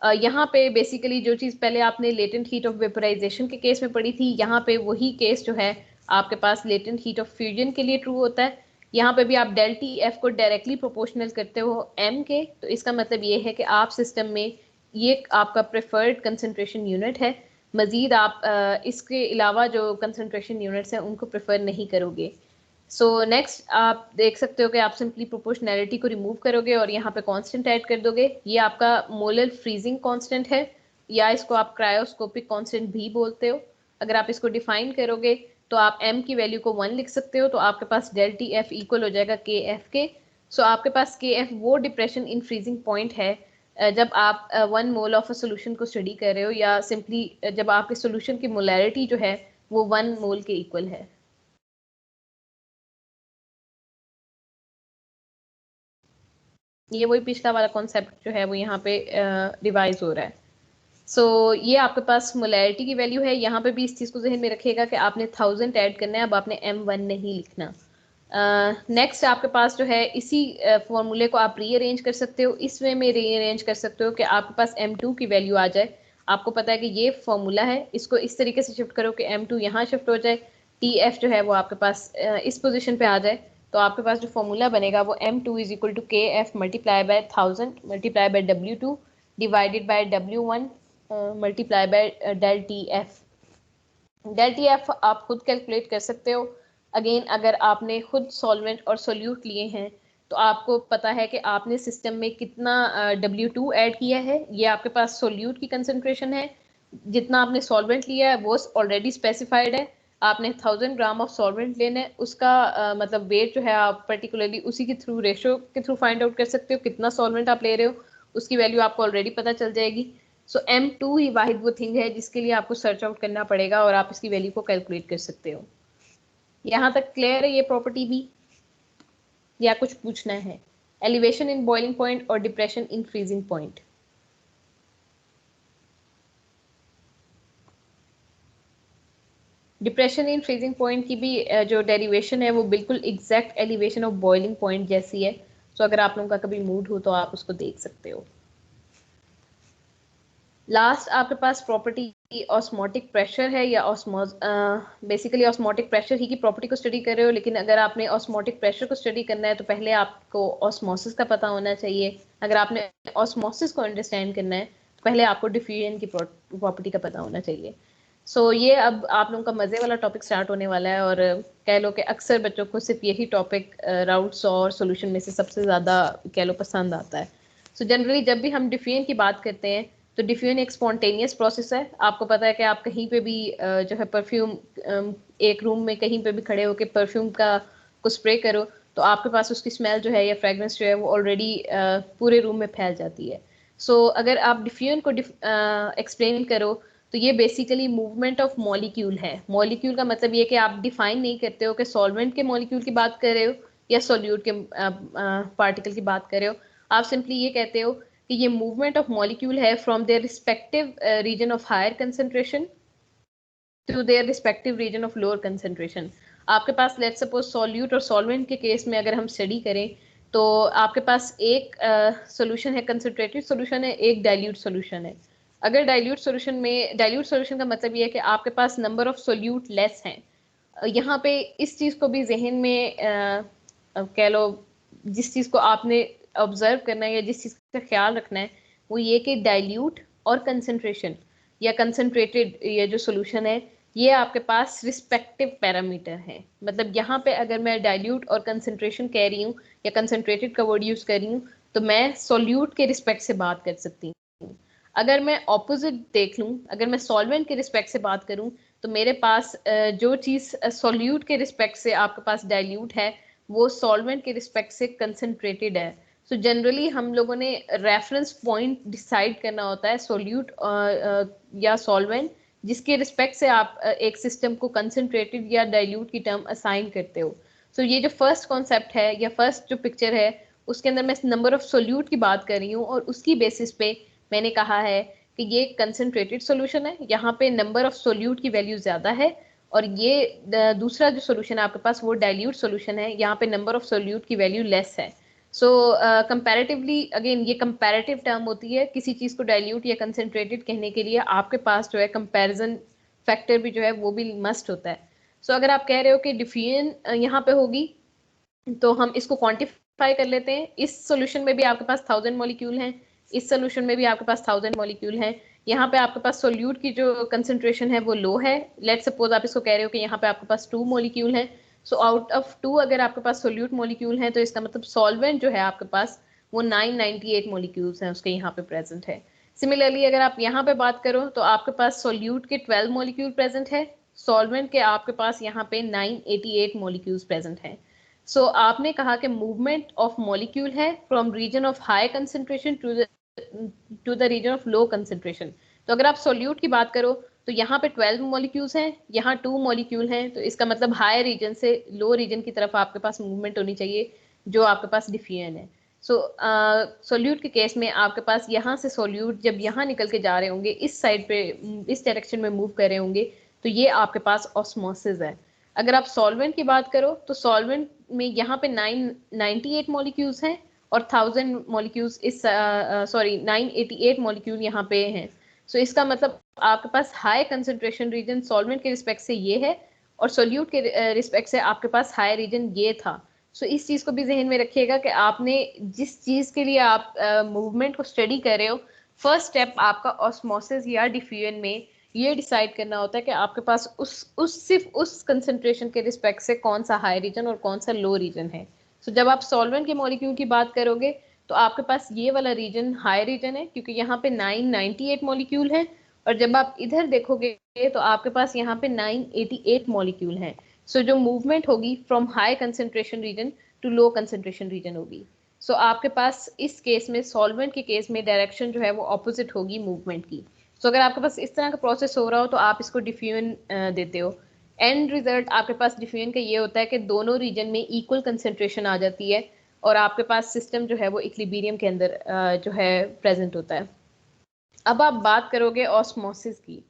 यहाँ पे बेसिकली जो चीज़ पहले आपने लेटेंट हीट ऑफ वेपराइजेशन के केस में पढ़ी थी, यहाँ पे वही केस जो है आपके पास लेटेंट हीट ऑफ फ्यूजन के लिए ट्रू होता है। यहाँ पे भी आप डेल टी एफ को डायरेक्टली प्रोपोर्शनल करते हो एम के, तो इसका मतलब ये है कि आप सिस्टम में ये आपका प्रेफर्ड कंसनट्रेशन यूनिट है। मज़ीद आप इसके अलावा जो कंसनट्रेशन यूनिट्स हैं उनको प्रेफर नहीं करोगे। सो नेक्स्ट आप देख सकते हो कि आप सिंपली प्रोपोर्शनैलिटी को रिमूव करोगे और यहाँ पे कांस्टेंट ऐड कर दोगे। ये आपका मोलर फ्रीजिंग कांस्टेंट है, या इसको आप क्रायोस्कोपिक कांस्टेंट भी बोलते हो। अगर आप इसको डिफाइन करोगे तो आप m की वैल्यू को 1 लिख सकते हो, तो आपके पास डेल टी एफ इक्वल हो जाएगा के एफ के। सो आपके पास के एफ वो डिप्रेशन इन फ्रीजिंग पॉइंट है जब आप 1 मोल ऑफ अ सोल्यूशन को स्टडी कर रहे हो, या सिंपली जब आपके सोल्यूशन की मोलैरिटी जो है वो 1 मोल के इक्वल है। ये वही पिछला वाला कॉन्सेप्ट जो है वो यहाँ पे रिवाइज हो रहा है। सो ये आपके पास मोलैरिटी की वैल्यू है। यहाँ पे भी इस चीज़ को जहन में रखिएगा कि आपने 1000 ऐड करना है, अब आपने M1 नहीं लिखना। नेक्स्ट आपके पास जो है इसी फॉर्मूले को आप रीअरेंज कर सकते हो, इस वे में रीअरेंज कर सकते हो कि आपके पास M2 की वैल्यू आ जाए। आपको पता है कि ये फॉर्मूला है, इसको इस तरीके से शिफ्ट करो कि M2 यहाँ शिफ्ट हो जाए, TF जो है वो आपके पास इस पोजिशन पे आ जाए। तो आपके पास जो फॉर्मूला बनेगा वो M2 is equal to K F multiply by 1000 multiply by W2 divided by W1 multiply by del T F. Delta F आप खुद कैलकुलेट कर सकते हो। अगेन अगर आपने खुद सॉल्वेंट और सोल्यूट लिए हैं तो आपको पता है कि आपने सिस्टम में कितना W2 ऐड किया है, ये आपके पास सोल्यूट की कंसंट्रेशन है। जितना आपने सॉल्वेंट लिया है वो ऑलरेडी स्पेसिफाइड है। आपने 1000 ग्राम ऑफ सॉल्वेंट लेना है, उसका मतलब वेट जो है आप पर्टिकुलरली उसी के थ्रू रेशो के थ्रू फाइंड आउट कर सकते हो कितना सॉल्वेंट आप ले रहे हो, उसकी वैल्यू आपको ऑलरेडी पता चल जाएगी। सो M2 ही वाहिद वो थिंग है जिसके लिए आपको सर्च आउट करना पड़ेगा और आप इसकी वैल्यू को कैलकुलेट कर सकते हो। यहाँ तक क्लियर है ये प्रॉपर्टी भी, या कुछ पूछना है? एलिवेशन इन बॉइलिंग पॉइंट और depression in freezing point. Depression in freezing point की भी जो डेरिवेशन है वो बिल्कुल exact elevation of boiling point जैसी है। सो अगर आप लोगों का कभी मूड हो तो आप उसको देख सकते हो। लास्ट आपके पास प्रॉपर्टी ऑस्मोटिक प्रेशर है या ऑस्मोस, बेसिकली ऑस्मोटिक प्रेशर ही की प्रॉपर्टी को स्टडी कर रहे हो, लेकिन अगर आपने ऑस्मोटिक प्रेशर को स्टडी करना है तो पहले आपको ऑस्मोसिस का पता होना चाहिए। अगर आपने ऑस्मोसिस को अंडरस्टैंड करना है तो पहले आपको डिफ्यूजन की प्रॉपर्टी का पता होना चाहिए। सो ये अब आप लोगों का मजे वाला टॉपिक स्टार्ट होने वाला है, और कह लो कि अक्सर बच्चों को सिर्फ यही टॉपिक राउंड 100 और सोल्यूशन में से सबसे ज्यादा कह लो पसंद आता है। सो जनरली जब भी हम डिफ्यूजन की बात करते हैं तो डिफ्यूजन एक स्पॉन्टेनियस प्रोसेस है। आपको पता है कि आप कहीं पे भी जो है परफ्यूम, एक रूम में कहीं पे भी खड़े होकर परफ्यूम का को स्प्रे करो तो आपके पास उसकी स्मेल जो है या फ्रेगरेंस जो है वो ऑलरेडी पूरे रूम में फैल जाती है। सो अगर आप डिफ्यूजन को एक्सप्लेन करो तो ये बेसिकली मूवमेंट ऑफ मॉलिक्यूल है। मॉलिक्यूल का मतलब ये कि आप डिफाइन नहीं करते हो कि सॉल्वेंट के मॉलिक्यूल की बात कर रहे हो या सोल्यूट के पार्टिकल की बात कर रहे हो। आप सिंपली ये कहते हो कि ये मूवमेंट ऑफ मॉलिक्यूल है from their respective region of higher concentration to their respective region of lower concentration. आपके पास लेट्स सपोज सॉल्यूट और सॉल्वेंट के केस में अगर हम स्टडी करें तो आपके पास एक सोल्यूशन है, कंसंट्रेटेड सोल्यूशन है, एक डाइल्यूट सोल्यूशन है। अगर डाइल्यूट सोल्यूशन में, डाइल्यूट सोल्यूशन का मतलब ये है कि आपके पास नंबर ऑफ सोल्यूट लेस हैं। यहाँ पे इस चीज को भी जहन में कह लो, जिस चीज को आपने ऑब्जर्व करना है या जिस चीज का ख्याल रखना है वो ये कि डाइल्यूट और कंसंट्रेशन या कंसंट्रेटेड ये जो सोल्यूशन है ये आपके पास रिस्पेक्टिव पैरामीटर है। मतलब यहाँ पे अगर मैं डाइल्यूट और कंसंट्रेशन कह रही हूँ या कंसंट्रेटेड का वर्ड यूज कर रही हूँ तो मैं सोल्यूट के रिस्पेक्ट से बात कर सकती हूँ। अगर मैं ऑपोजिट देख लूँ, अगर मैं सॉल्वेंट के रिस्पेक्ट से बात करूँ तो मेरे पास जो चीज़ सॉल्यूट के रिस्पेक्ट से आपके पास डाइल्यूट है वो सॉल्वेंट के रिस्पेक्ट से कंसंट्रेटेड है। सो जनरली हम लोगों ने रेफरेंस पॉइंट डिसाइड करना होता है सोल्यूट या सॉल्वेंट जिसके रिस्पेक्ट से आप एक सिस्टम को कंसंट्रेटेड या डाइल्यूट की टर्म असाइन करते हो। सो ये जो फर्स्ट कॉन्सेप्ट है या फर्स्ट जो पिक्चर है उसके अंदर मैं नंबर ऑफ सोल्यूट की बात कर रही हूँ और उसकी बेसिस पे मैंने कहा है कि ये कंसंट्रेटेड सॉल्यूशन है, यहाँ पे नंबर ऑफ सोल्यूट की वैल्यू ज्यादा है, और ये दूसरा जो सॉल्यूशन है आपके पास वो डाइल्यूट सॉल्यूशन है, यहाँ पे नंबर ऑफ सोल्यूट की वैल्यू लेस है। सो कंपैरेटिवली अगेन ये कंपैरेटिव टर्म होती है, किसी चीज को डाइल्यूट या कंसंट्रेटेड कहने के लिए आपके पास जो है कंपैरिजन फैक्टर भी जो है वो भी मस्ट होता है। सो अगर आप कह रहे हो कि डिफियन यहाँ पे होगी तो हम इसको क्वांटिफाई कर लेते हैं। इस सॉल्यूशन में भी आपके पास 1000 मॉलिक्यूल हैं, इस सॉल्यूशन में भी आपके पास 1000 मॉलिक्यूल हैं। यहाँ पे आपके पास सोल्यूट की जो कंसंट्रेशन है वो लो है। लेट्स सपोज आप इसको कह रहे हो कि यहाँ पे आपके पास 2 मॉलिक्यूल हैं। सो आउट ऑफ 2 अगर आपके पास सोल्यूट मॉलिक्यूल हैं तो इसका मतलब सॉल्वेंट जो है आपके पास वो 998 मॉलिक्यूल्स हैं उसके यहाँ पे प्रेजेंट है। सिमिलरली अगर आप यहाँ पे बात करो तो आपके पास सोल्यूट के 12 मॉलिक्यूल प्रेजेंट है, सॉल्वेंट के आपके पास यहाँ पे 988 मॉलिक्यूल्स प्रेजेंट हैं। सो आपने कहा कि मूवमेंट ऑफ मॉलिक्यूल है from region of high concentration to the region of low concentration. तो अगर आप सोल्यूट की बात करो तो यहाँ पे 12 मॉलिक्यूल्स हैं, यहाँ 2 मॉलिक्यूल हैं, तो इसका मतलब हाई रीजन से लो रीजन की तरफ आपके पास मूवमेंट होनी चाहिए जो आपके पास डिफियन है। सो सोल्यूट के केस में आपके पास यहाँ से सोल्यूट जब यहाँ निकल के जा रहे होंगे इस साइड पे, इस डायरेक्शन में मूव कर रहे होंगे तो ये आपके पास ऑस्मोसिस है। अगर आप सॉल्वेंट की बात करो तो सॉल्वेंट में यहाँ पे 998 मॉलिक्यूल्स हैं और 1000 मॉलिक्यूल्स इस सॉरी 988 मॉलिक्यूल यहाँ पे हैं। सो इसका मतलब आपके पास हाई कंसंट्रेशन रीजन सॉल्वेंट के रिस्पेक्ट से ये है और सोल्यूट के रिस्पेक्ट से आपके पास हाई रीजन ये था। सो इस चीज को भी जहन में रखिएगा कि आपने जिस चीज के लिए आप मूवमेंट को स्टडी कर रहे हो, फर्स्ट स्टेप आपका ऑस्मोसिस या डिफ्यूजन में ये डिसाइड करना होता है कि आपके पास सिर्फ उस कंसंट्रेशन के रिस्पेक्ट से कौन सा हाई रीजन और कौन सा लो रीजन है। सो जब आप सॉल्वेंट के मॉलिक्यूल की बात करोगे तो आपके पास ये वाला रीजन हाई रीजन है क्योंकि यहाँ पे 998 मॉलिक्यूल है, और जब आप इधर देखोगे तो आपके पास यहाँ पे 988 मॉलिक्यूल हैं। सो जो मूवमेंट होगी from high concentration region to low concentration region होगी। सो आपके पास इस केस में, सॉल्वेंट के केस में, डायरेक्शन जो है वो ऑपोजिट होगी मूवमेंट की। सो अगर आपके पास इस तरह का प्रोसेस हो रहा हो तो आप इसको डिफ्यूजन देते हो। एंड रिजल्ट आपके पास डिफ्यूजन का ये होता है कि दोनों रीजन में इक्वल कंसंट्रेशन आ जाती है और आपके पास सिस्टम जो है वो इक्विलिब्रियम के अंदर जो है प्रेजेंट होता है। अब आप बात करोगे ऑस्मोसिस की।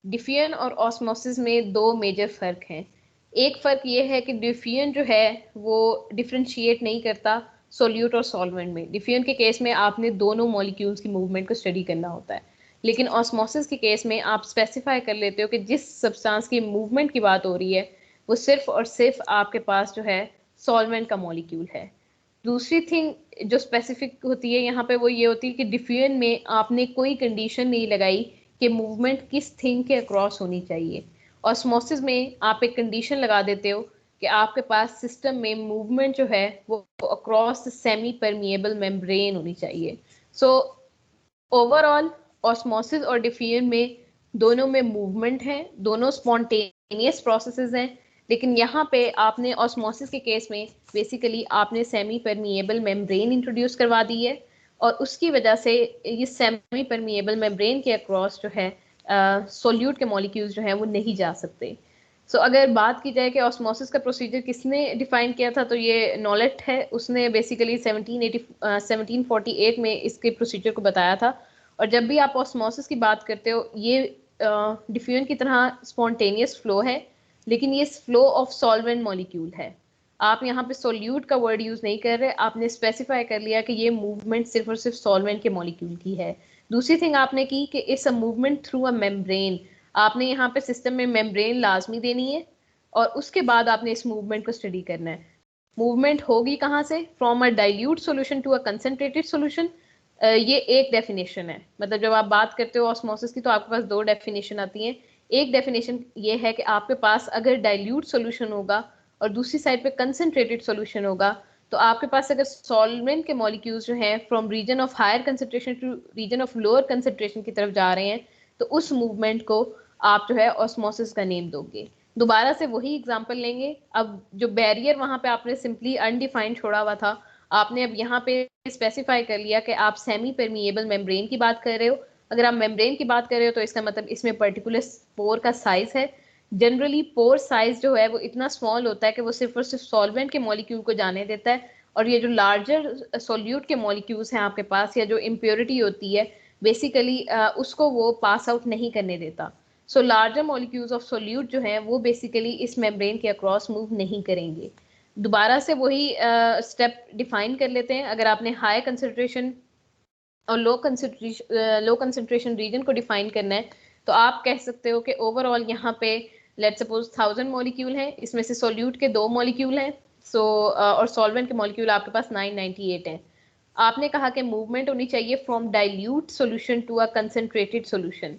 डिफ्यूजन और ऑस्मोसिस में दो मेजर फर्क हैं। एक फर्क ये है कि डिफ्यूजन जो है वो डिफ्रेंशिएट नहीं करता सोल्यूट और सॉल्वेंट में। डिफ्यूजन के केस में आपने दोनों मॉलिक्यूल्स की मूवमेंट को स्टडी करना होता है, लेकिन ऑस्मोसिस के केस में आप स्पेसिफाई कर लेते हो कि जिस सब्सटेंस की मूवमेंट की बात हो रही है वो सिर्फ और सिर्फ आपके पास जो है सॉल्वेंट का मॉलिक्यूल है। दूसरी थिंग जो स्पेसिफिक होती है यहाँ पे वो ये होती है कि डिफ्यूजन में आपने कोई कंडीशन नहीं लगाई कि मूवमेंट किस थिंग के अक्रॉस होनी चाहिए। ऑस्मोसिस में आप एक कंडीशन लगा देते हो कि आपके पास सिस्टम में मूवमेंट जो है वो अक्रॉस सेमी परमिएबल मेम्ब्रेन होनी चाहिए। सो ओवरऑल ऑस्मोसिस और डिफ्यूजन में दोनों में मूवमेंट है, दोनों स्पॉन्टेनियस प्रोसेसेस हैं, लेकिन यहाँ पे आपने ऑस्मोसिस के केस में बेसिकली आपने सेमी परमिएबल मेम्ब्रेन इंट्रोड्यूस करवा दी है और उसकी वजह से ये सेमी परमिएबल मेम्ब्रेन के अक्रॉस जो है सोल्यूट के मॉलिक्यूल्स जो हैं वो नहीं जा सकते। सो अगर बात की जाए कि ऑस्मोसिस का प्रोसीजर किसने डिफाइन किया था तो ये नॉलेट है, उसने बेसिकली 1748 में इसके प्रोसीजर को बताया था। और जब भी आप ऑस्मोसिस की बात करते हो ये डिफ्यूजन की तरह स्पॉन्टेनियस फ्लो है, लेकिन ये फ्लो ऑफ सॉल्वेंट मॉलिक्यूल है। आप यहाँ पे सोल्यूट का वर्ड यूज नहीं कर रहे, आपने स्पेसिफाई कर लिया कि ये मूवमेंट सिर्फ और सिर्फ सॉल्वेंट के मॉलिक्यूल की है। दूसरी थिंग आपने की कि it's a movement through a membrane. आपने यहाँ पे सिस्टम में मेम्ब्रेन लाजमी देनी है और उसके बाद आपने इस मूवमेंट को स्टडी करना है। मूवमेंट होगी कहाँ से? From a dilute solution to a concentrated solution. ये एक डेफिनेशन है। मतलब जब आप बात करते हो ऑस्मोसिस की तो आपके पास दो डेफिनेशन आती हैं। एक डेफिनेशन ये है कि आपके पास अगर डाइल्यूट सॉल्यूशन होगा और दूसरी साइड पे कंसंट्रेटेड सॉल्यूशन होगा तो आपके पास अगर सॉल्वेंट के मॉलिक्यूल्स जो हैं from region of higher concentration to region of lower concentration की तरफ जा रहे हैं तो उस मूवमेंट को आप जो है ऑस्मोसिस का नेम दोगे। दोबारा से वही एग्जांपल लेंगे। अब जो बैरियर वहां पे आपने सिंपली अनडिफाइंड छोड़ा हुआ था, आपने अब यहाँ पे स्पेसिफाई कर लिया कि आप सेमी परमिएबल मेम्ब्रेन की बात कर रहे हो। अगर आप मेम्ब्रेन की बात कर रहे हो तो इसका मतलब इसमें पर्टिकुलर पोर का साइज है। जनरली पोर साइज जो है वो इतना स्मॉल होता है कि वो सिर्फ और सिर्फ सॉल्वेंट के मॉलिक्यूल को जाने देता है, और ये जो लार्जर सोल्यूट के मॉलिक्यूल्स हैं आपके पास या जो इम्प्योरिटी होती है बेसिकली उसको वो पास आउट नहीं करने देता। सो लार्जर मॉलिक्यूल्स ऑफ सोल्यूट जो हैं वो बेसिकली इस मेम्ब्रेन के अक्रॉस मूव नहीं करेंगे। दोबारा से वही स्टेप डिफाइन कर लेते हैं। अगर आपने हाई कंसंट्रेशन और लो कंसंट्रेशन रीजन को डिफाइन करना है तो आप कह सकते हो कि ओवरऑल यहाँ पे लेट्स सपोज 1000 मॉलिक्यूल हैं, इसमें से सोल्यूट के 2 मॉलिक्यूल हैं। सो और सॉल्वेंट के मॉलिक्यूल आपके पास 998 हैं। आपने कहा कि मूवमेंट होनी चाहिए from dilute solution to a concentrated solution.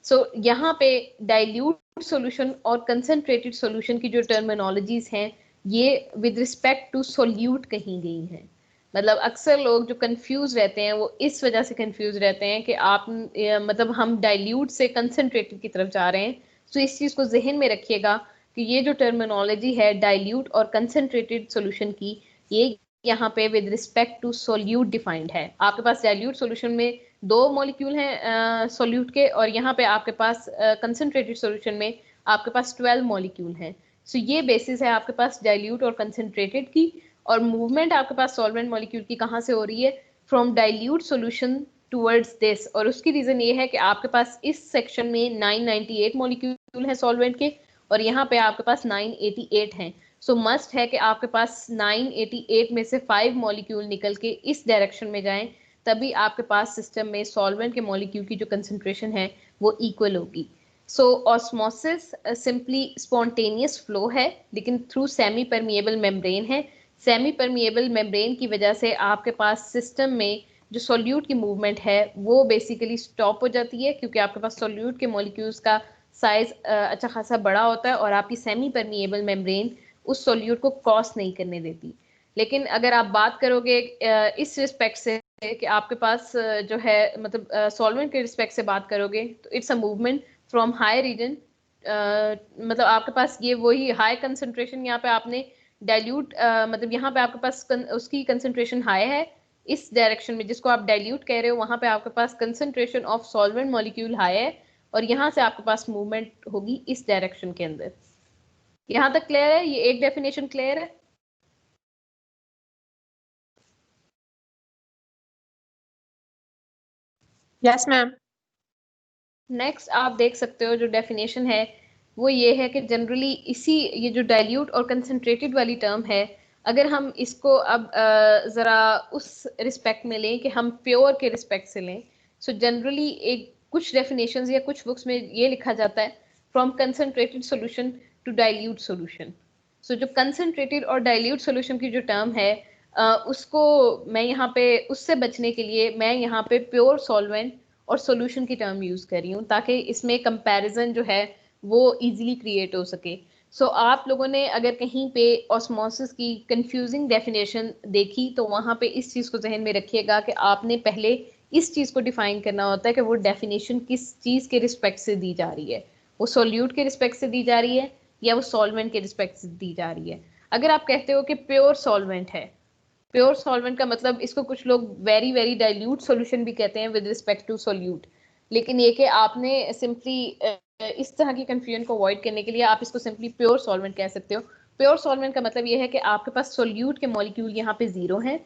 So यहाँ पे डाइल्यूट सॉल्यूशन और कंसंट्रेटेड सॉल्यूशन की जो टर्मिनोलॉजीज हैं ये विद रिस्पेक्ट टू सोल्यूट कही गई हैं। मतलब अक्सर लोग जो कंफ्यूज रहते हैं वो इस वजह से कंफ्यूज रहते हैं कि आप मतलब हम डाइल्यूट से कंसंट्रेटेड की तरफ जा रहे हैं। तो इस चीज़ को जहन में रखिएगा कि ये जो टर्मिनोलॉजी है डाइल्यूट और कंसंट्रेटेड सॉल्यूशन की, ये यहाँ पे with respect to solute defined है। आपके पास डाइल्यूट सॉल्यूशन में 2 मॉलिक्यूल हैं सोल्यूट के, और यहाँ पे आपके पास कंसंट्रेटेड सॉल्यूशन में आपके पास 12 मॉलिक्यूल हैं। सो ये बेसिस है आपके पास डाइल्यूट और कंसंट्रेटेड की। और मूवमेंट आपके पास सॉल्वेंट मॉलिक्यूल की कहाँ से हो रही है? From dilute solution towards this. और उसकी रीजन ये है कि आपके पास इस सेक्शन में 998 मॉलिक्यूल है सॉल्वेंट के और यहाँ पे आपके पास 988 हैं। सो मस्ट है कि आपके पास 988 में से 5 मॉलिक्यूल निकल के इस डायरेक्शन में जाएं, तभी आपके पास सिस्टम में सॉल्वेंट के मॉलिक्यूल की जो कंसंट्रेशन है वो इक्वल होगी। सो ऑस्मोसिस सिंपली स्पॉन्टेनियस फ्लो है लेकिन थ्रू सेमी परमिएबल मेम्ब्रेन है। सेमी परमिएबल मेम्ब्रेन की वजह से आपके पास सिस्टम में जो सॉल्यूट की मूवमेंट है वो बेसिकली स्टॉप हो जाती है, क्योंकि आपके पास सॉल्यूट के मॉलिक्यूल्स का साइज अच्छा खासा बड़ा होता है और आपकी सेमी परमिएबल मेम्ब्रेन उस सॉल्यूट को क्रॉस नहीं करने देती। लेकिन अगर आप बात करोगे इस रिस्पेक्ट से कि आपके पास जो है मतलब सॉल्वेंट के रिस्पेक्ट से बात करोगे तो it's a movement from high region, मतलब आपके पास ये वही हाई कंसंट्रेशन, यहाँ पे आपने डाइल्यूट मतलब यहाँ पे आपके पास उसकी कंसंट्रेशन हाई है इस डायरेक्शन में जिसको आप डाइल्यूट कह रहे हो, वहां पे आपके पास concentration of solvent molecule high है और यहाँ से आपके पास मूवमेंट होगी इस डायरेक्शन के अंदर। यहाँ तक क्लियर है? ये एक डेफिनेशन क्लियर है? Yes ma'am. नेक्स्ट आप देख सकते हो जो डेफिनेशन है वो ये है कि जनरली इसी ये जो डाइल्यूट और कंसंट्रेटेड वाली टर्म है, अगर हम इसको अब ज़रा उस रिस्पेक्ट में लें कि हम प्योर के रिस्पेक्ट से लें, सो जनरली एक कुछ डेफिनेशंस या कुछ बुक्स में ये लिखा जाता है from concentrated solution to dilute solution. So जो कंसंट्रेटेड और डाइल्यूट सॉल्यूशन की जो टर्म है उसको मैं यहाँ पे उससे बचने के लिए मैं यहाँ पे प्योर सॉल्वेंट और सॉल्यूशन की टर्म यूज कर रही हूँ ताकि इसमें कंपैरिजन जो है वो इजीली क्रिएट हो सके। सो आप लोगों ने अगर कहीं पे ऑस्मोसिस की कंफ्यूजिंग डेफिनेशन देखी तो वहां पे इस चीज को जहन में रखिएगा कि आपने पहले इस चीज को डिफाइन करना होता है कि वो डेफिनेशन किस चीज के रिस्पेक्ट से दी जा रही है, वो सॉल्यूट के रिस्पेक्ट से दी जा रही है या वो सॉल्वेंट के रिस्पेक्ट से दी जा रही है। अगर आप कहते हो कि प्योर सॉल्वेंट है, प्योर सॉल्वेंट का मतलब इसको कुछ लोग वेरी वेरी डाइल्यूट सॉल्यूशन भी कहते हैं विद रिस्पेक्ट टू सॉल्यूट, लेकिन ये कि आपने सिंपली इस तरह की कंफ्यूजन को अवॉइड करने के लिए आप इसको सिंपली प्योर सॉल्वेंट कह सकते हो। प्योर सॉल्वेंट का मतलब ये है कि आपके पास सॉल्यूट के मॉलिक्यूल यहाँ पे जीरो हैं,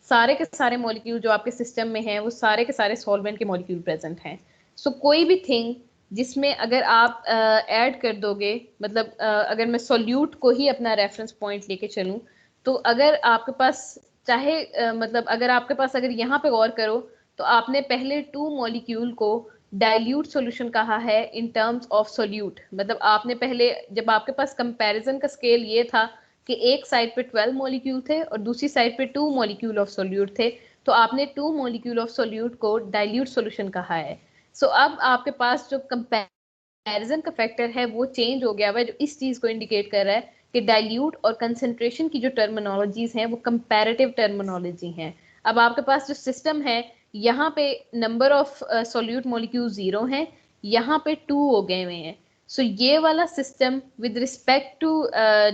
सारे के सारे मॉलिक्यूल जो आपके सिस्टम में हैं वो सारे के सारे सॉल्वेंट के मॉलिक्यूल प्रेजेंट हैं। सो कोई भी थिंग जिसमें अगर आप ऐड कर दोगे, मतलब अगर मैं सॉल्यूट को ही अपना रेफरेंस पॉइंट लेके चलूं, तो अगर आपके पास चाहे मतलब अगर आपके पास अगर यहाँ पे गौर करो तो आपने पहले टू मॉलिक्यूल को डाइल्यूट सॉल्यूशन कहा है इन टर्म्स ऑफ सॉल्यूट, मतलब आपने पहले जब आपके पास कंपैरिजन का स्केल ये था कि एक साइड पे 12 मॉलिक्यूल थे और दूसरी साइड पे 2 मॉलिक्यूल ऑफ सॉल्यूट थे, तो आपने 2 मॉलिक्यूल ऑफ सॉल्यूट को डाइल्यूट सॉल्यूशन कहा है। सो अब आपके पास जो कंपैरिजन का फैक्टर है वो चेंज हो गया है, जो इस चीज को इंडिकेट कर रहा है कि डाइल्यूट और कंसंट्रेशन की जो टर्मिनोलॉजीज हैं वो कंपैरेटिव टर्मिनोलॉजी हैं। अब आपके पास जो सिस्टम है यहाँ पे number of solute molecule zero हैं, यहाँ पे 2 हो गए हुए हैं। सो ये वाला सिस्टम विद रिस्पेक्ट टू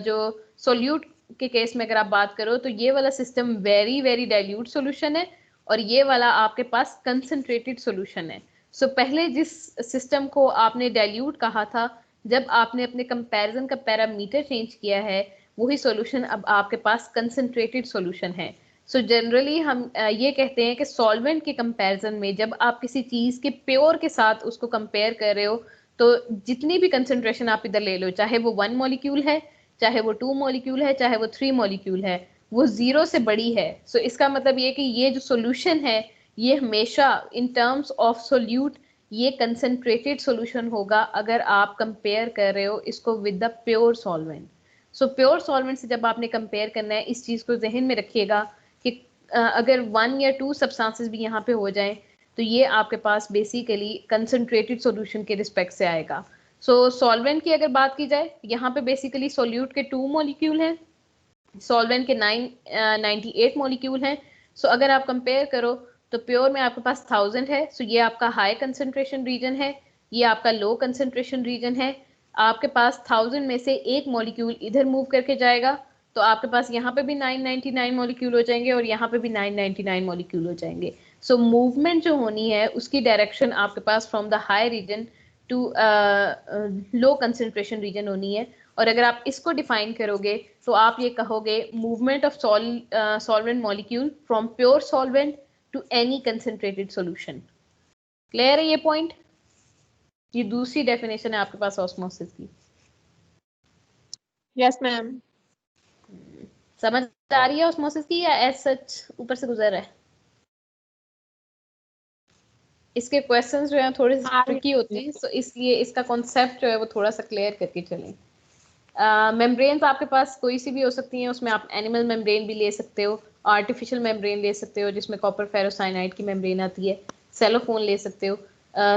जो सॉल्यूट के केस में अगर आप बात करो तो ये वाला system very very dilute solution है और ये वाला आपके पास कंसंट्रेटेड सॉल्यूशन है। सो पहले जिस सिस्टम को आपने डाइल्यूट कहा था, जब आपने अपने कंपैरिजन का पैरामीटर चेंज किया है वही सॉल्यूशन अब आपके पास कंसंट्रेटेड सॉल्यूशन है। सो जनरली हम ये कहते हैं कि सॉल्वेंट के कंपैरिजन में जब आप किसी चीज के प्योर के साथ उसको कंपेयर कर रहे हो तो जितनी भी कंसंट्रेशन आप इधर ले लो, चाहे वो 1 मॉलिक्यूल है, चाहे वो 2 मॉलिक्यूल है, चाहे वो 3 मॉलिक्यूल है, वो जीरो से बड़ी है। सो इसका मतलब ये कि ये जो सॉल्यूशन है ये हमेशा इन टर्म्स ऑफ सोल्यूट ये कंसंट्रेटेड सॉल्यूशन होगा अगर आप कंपेयर कर रहे हो इसको with the pure solvent. So pure solvent से जब आपने कंपेयर करना है इस चीज को जहन में रखिएगा कि अगर 1 या 2 सब्सटेंसेस भी यहाँ पे हो जाएं तो ये आपके पास बेसिकली कंसंट्रेटेड सॉल्यूशन के रिस्पेक्ट से आएगा। सो सॉल्वेंट की अगर बात की जाए, यहाँ पे बेसिकली सोल्यूट के 2 मॉलिक्यूल हैं, सॉल्वेंट के 98 मॉलिक्यूल हैं। सो अगर आप कंपेयर करो तो प्योर में आपके पास 1000 है, सो ये आपका हाई कंसंट्रेशन रीजन है, ये आपका लो कंसंट्रेशन रीजन है। आपके पास 1000 में से एक मॉलिक्यूल इधर मूव करके जाएगा तो आपके पास यहाँ पे भी 999 मॉलिक्यूल हो जाएंगे और यहाँ पे भी 999 मॉलिक्यूल हो जाएंगे। सो मूवमेंट जो होनी है उसकी डायरेक्शन आपके पास from the high region to low concentration region होनी है। और अगर आप इसको डिफाइन करोगे तो आप ये कहोगे movement of solvent molecule from pure solvent to any concentrated solution. Clear है ये पॉइंट? ये दूसरी डेफिनेशन है आपके पास ऑस्मोसिस की। Yes ma'am. समझ आ रही है ऑस्मोसिस की या एज सच ऊपर से गुजर रहा है? इसके क्वेश्चंस जो हैं थोड़े से ट्रिकी होते हैं, सो इसलिए इसका कॉन्सेप्ट जो है वो थोड़ा सा क्लियर करके चलें। मेम्ब्रेन्स आपके पास कोई सी भी हो सकती हैं, उसमें आप एनिमल मेम्ब्रेन भी ले सकते हो, आर्टिफिशियल मेम्ब्रेन ले सकते हो जिसमें कॉपर फेरोसाइनाइड की मेम्ब्रेन आती है, सेलोफोन ले सकते हो।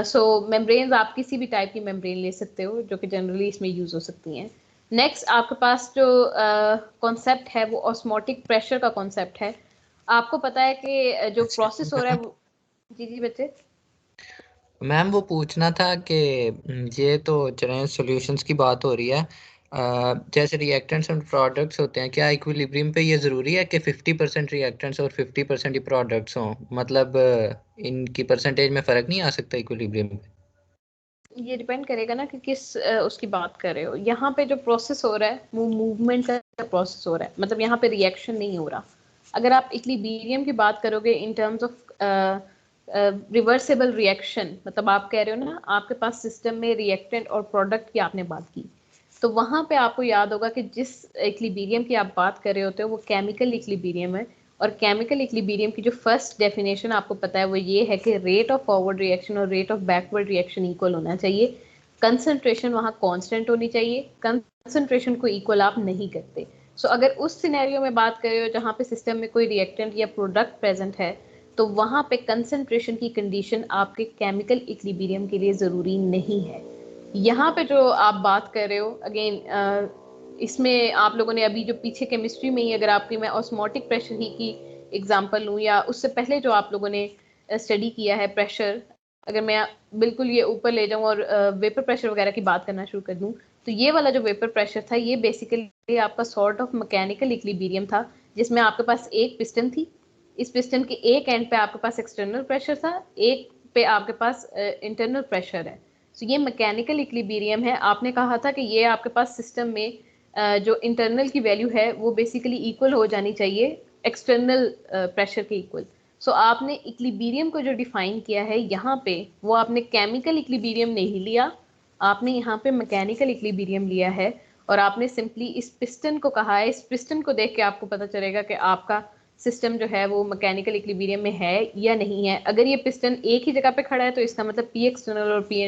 सो मेम्ब्रेन्स आप किसी भी टाइप की मेम्ब्रेन ले सकते हो जो कि जनरली इसमें यूज हो सकती हैं। नेक्स्ट आपके पास जो कॉन्सेप्ट है वो ऑस्मोटिक प्रेशर का कॉन्सेप्ट है। आपको पता है कि जो प्रोसेस हो रहा है वो, जी जी बच्चे। मैम वो पूछना था कि ये तो चलें सॉल्यूशंस की बात हो रही है, जैसे रिएक्टेंट्स और प्रोडक्ट्स होते हैं, क्या इक्विलिब्रियम पे ये ज़रूरी है कि 50% रिएक्टेंट्स और 50% ही प्रोडक्ट्स हों? मतलब इनकी परसेंटेज में फ़र्क नहीं आ सकता इक्विलिब्रियम पे? ये डिपेंड करेगा ना कि किस उसकी बात कर रहे हो। यहाँ पे जो प्रोसेस हो रहा है वो मूवमेंट का प्रोसेस हो रहा है, मतलब यहाँ पे रिएक्शन नहीं हो रहा। अगर आप इक्विलिब्रियम की बात करोगे in terms of reversible reaction, मतलब आप कह रहे हो ना आपके पास सिस्टम में रिएक्टेंट और प्रोडक्ट की आपने बात की, तो वहां पे आपको याद होगा कि जिस इक्विलिब्रियम की आप बात कर रहे होते हो वो केमिकल इक्विलिब्रियम है। और केमिकल इक्विलिब्रियम की जो फर्स्ट डेफिनेशन आपको पता है वो ये है कि रेट ऑफ फॉरवर्ड रिएक्शन और rate of backward reaction equal होना चाहिए। कंसंट्रेशन वहाँ कांस्टेंट होनी चाहिए, कंसंट्रेशन को इक्वल आप नहीं करते। सो अगर उस सिनेरियो में बात कर रहे हो जहाँ पे सिस्टम में कोई रिएक्टेंट या प्रोडक्ट प्रेजेंट है, तो वहाँ पे कंसंट्रेशन की कंडीशन आपके केमिकल इक्विलिब्रियम के लिए ज़रूरी नहीं है। यहाँ पे जो आप बात कर रहे हो अगेन, इसमें आप लोगों ने अभी जो पीछे केमिस्ट्री में ही, अगर आपकी मैं ऑस्मोटिक प्रेशर ही की एग्जांपल लूँ या उससे पहले जो आप लोगों ने स्टडी किया है प्रेशर, अगर मैं बिल्कुल ये ऊपर ले जाऊँ और वेपर प्रेशर वगैरह की बात करना शुरू कर दूँ, तो ये वाला जो वेपर प्रेशर था ये बेसिकली आपका सॉर्ट ऑफ मैकेनिकल इक्विलिब्रियम था, जिसमें आपके पास एक पिस्टन थी। इस पिस्टन के एक एंड पे आपके पास एक्सटर्नल प्रेशर था, एक पे आपके पास इंटरनल प्रेशर है। तो ये मैकेनिकल इक्विलिब्रियम है। आपने कहा था कि ये आपके पास सिस्टम में जो इंटरनल की वैल्यू है वो बेसिकली इक्वल हो जानी चाहिए एक्सटर्नल प्रेशर के इक्वल। सो आपने इक्विलिब्रियम को जो डिफाइन किया है यहाँ पे, वो आपने केमिकल इक्विलिब्रियम नहीं लिया, आपने यहाँ पे मैकेनिकल इक्विलिब्रियम लिया है। और आपने सिंपली इस पिस्टन को कहा है, इस पिस्टन को देख के आपको पता चलेगा कि आपका सिस्टम जो है वो मैकेनिकल इक्विलिब्रियम में है या नहीं है। अगर ये पिस्टन एक ही जगह पे खड़ा है तो इसका मतलब पी एक्सटर्नल और पी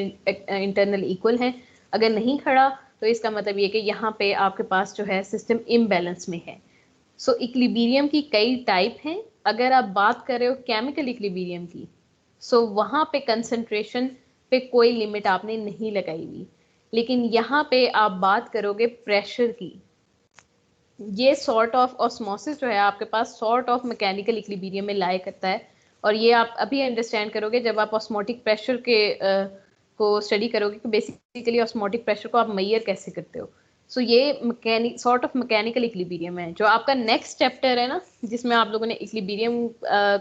इंटरनल इक्वल है। अगर नहीं खड़ा तो इसका मतलब ये कि यहाँ पे आपके पास जो है सिस्टम इम्बैलेंस में है। सो इक्विलिब्रियम की कई टाइप हैं। अगर आप बात कर रहे हो केमिकल इक्विलिब्रियम की, सो वहाँ पे कंसंट्रेशन पे कोई लिमिट आपने नहीं लगाई हुई, लेकिन यहाँ पे आप बात करोगे प्रेशर की। ये सॉर्ट ऑफ ऑस्मोसिस जो है आपके पास सॉर्ट ऑफ मैकेनिकल इक्विलिब्रियम में लाया करता है। और ये आप अभी अंडरस्टैंड करोगे जब आप ऑस्मोटिक प्रेशर के को स्टडी करोगे कि बेसिकली ऑस्मोटिक प्रेशर को आप मेजर कैसे करते हो। सो ये mechanic sort of mechanical equilibrium है। जो आपका नेक्स्ट चैप्टर है ना, जिसमें आप लोगों ने इक्विलिब्रियम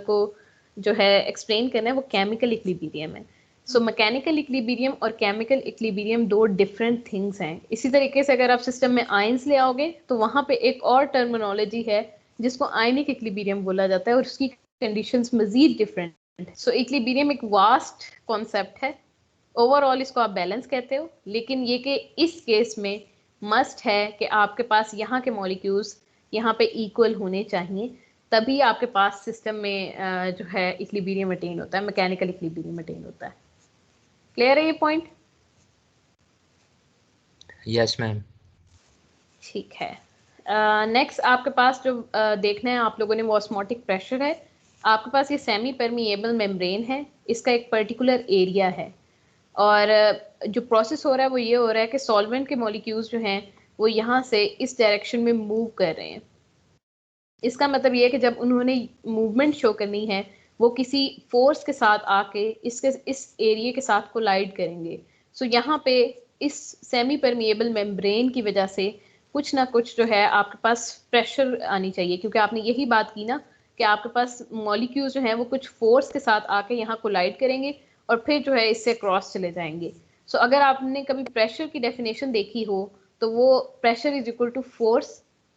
को जो है एक्सप्लेन करना है, वो केमिकल इक्विलिब्रियम है। सो मैकेनिकल इक्विलिब्रियम और केमिकल इक्विलिब्रियम दो डिफरेंट थिंग्स हैं। इसी तरीके से अगर आप सिस्टम में आयंस ले आओगे तो वहां पे एक और टर्मिनोलॉजी है जिसको आयनिक इक्विलिब्रियम बोला जाता है और उसकी कंडीशंस मजीद डिफरेंट। सो इक्विलिब्रियम एक वास्ट कॉन्सेप्ट है। ओवरऑल इसको आप बैलेंस कहते हो, लेकिन ये कि इस केस में मस्ट है कि आपके पास यहाँ के मॉलिक्यूल्स यहाँ पे इक्वल होने चाहिए, तभी आपके पास सिस्टम में जो है इक्विलिब्रियम अटेन होता है, मैकेनिकल इक्विलिब्रियम अटेन होता है। क्लियर है ये पॉइंट? Yes ma'am. ठीक है। नेक्स्ट आपके पास जो देखना है आप लोगों ने वो ऑस्मोटिक प्रेशर है। आपके पास ये सेमी परमिएबल मेम्ब्रेन है, इसका एक पर्टिकुलर एरिया है। और जो प्रोसेस हो रहा है वो ये हो रहा है कि सॉल्वेंट के मॉलिक्यूल्स जो हैं वो यहाँ से इस डायरेक्शन में मूव कर रहे हैं। इसका मतलब ये है कि जब उन्होंने मूवमेंट शो करनी है वो किसी फोर्स के साथ आके इस एरिया के साथ कोलाइड करेंगे। सो यहाँ पे इस सेमी परमिएबल मेम्ब्रेन की वजह से कुछ ना कुछ जो है आपके पास प्रेशर आनी चाहिए, क्योंकि आपने यही बात की ना कि आपके पास मॉलिक्यूल्स जो हैं वो कुछ फोर्स के साथ आके यहाँ कोलाइड करेंगे और फिर जो है इससे क्रॉस चले जाएंगे। सो अगर आपने कभी प्रेशर की डेफिनेशन देखी हो तो वो pressure is equal to force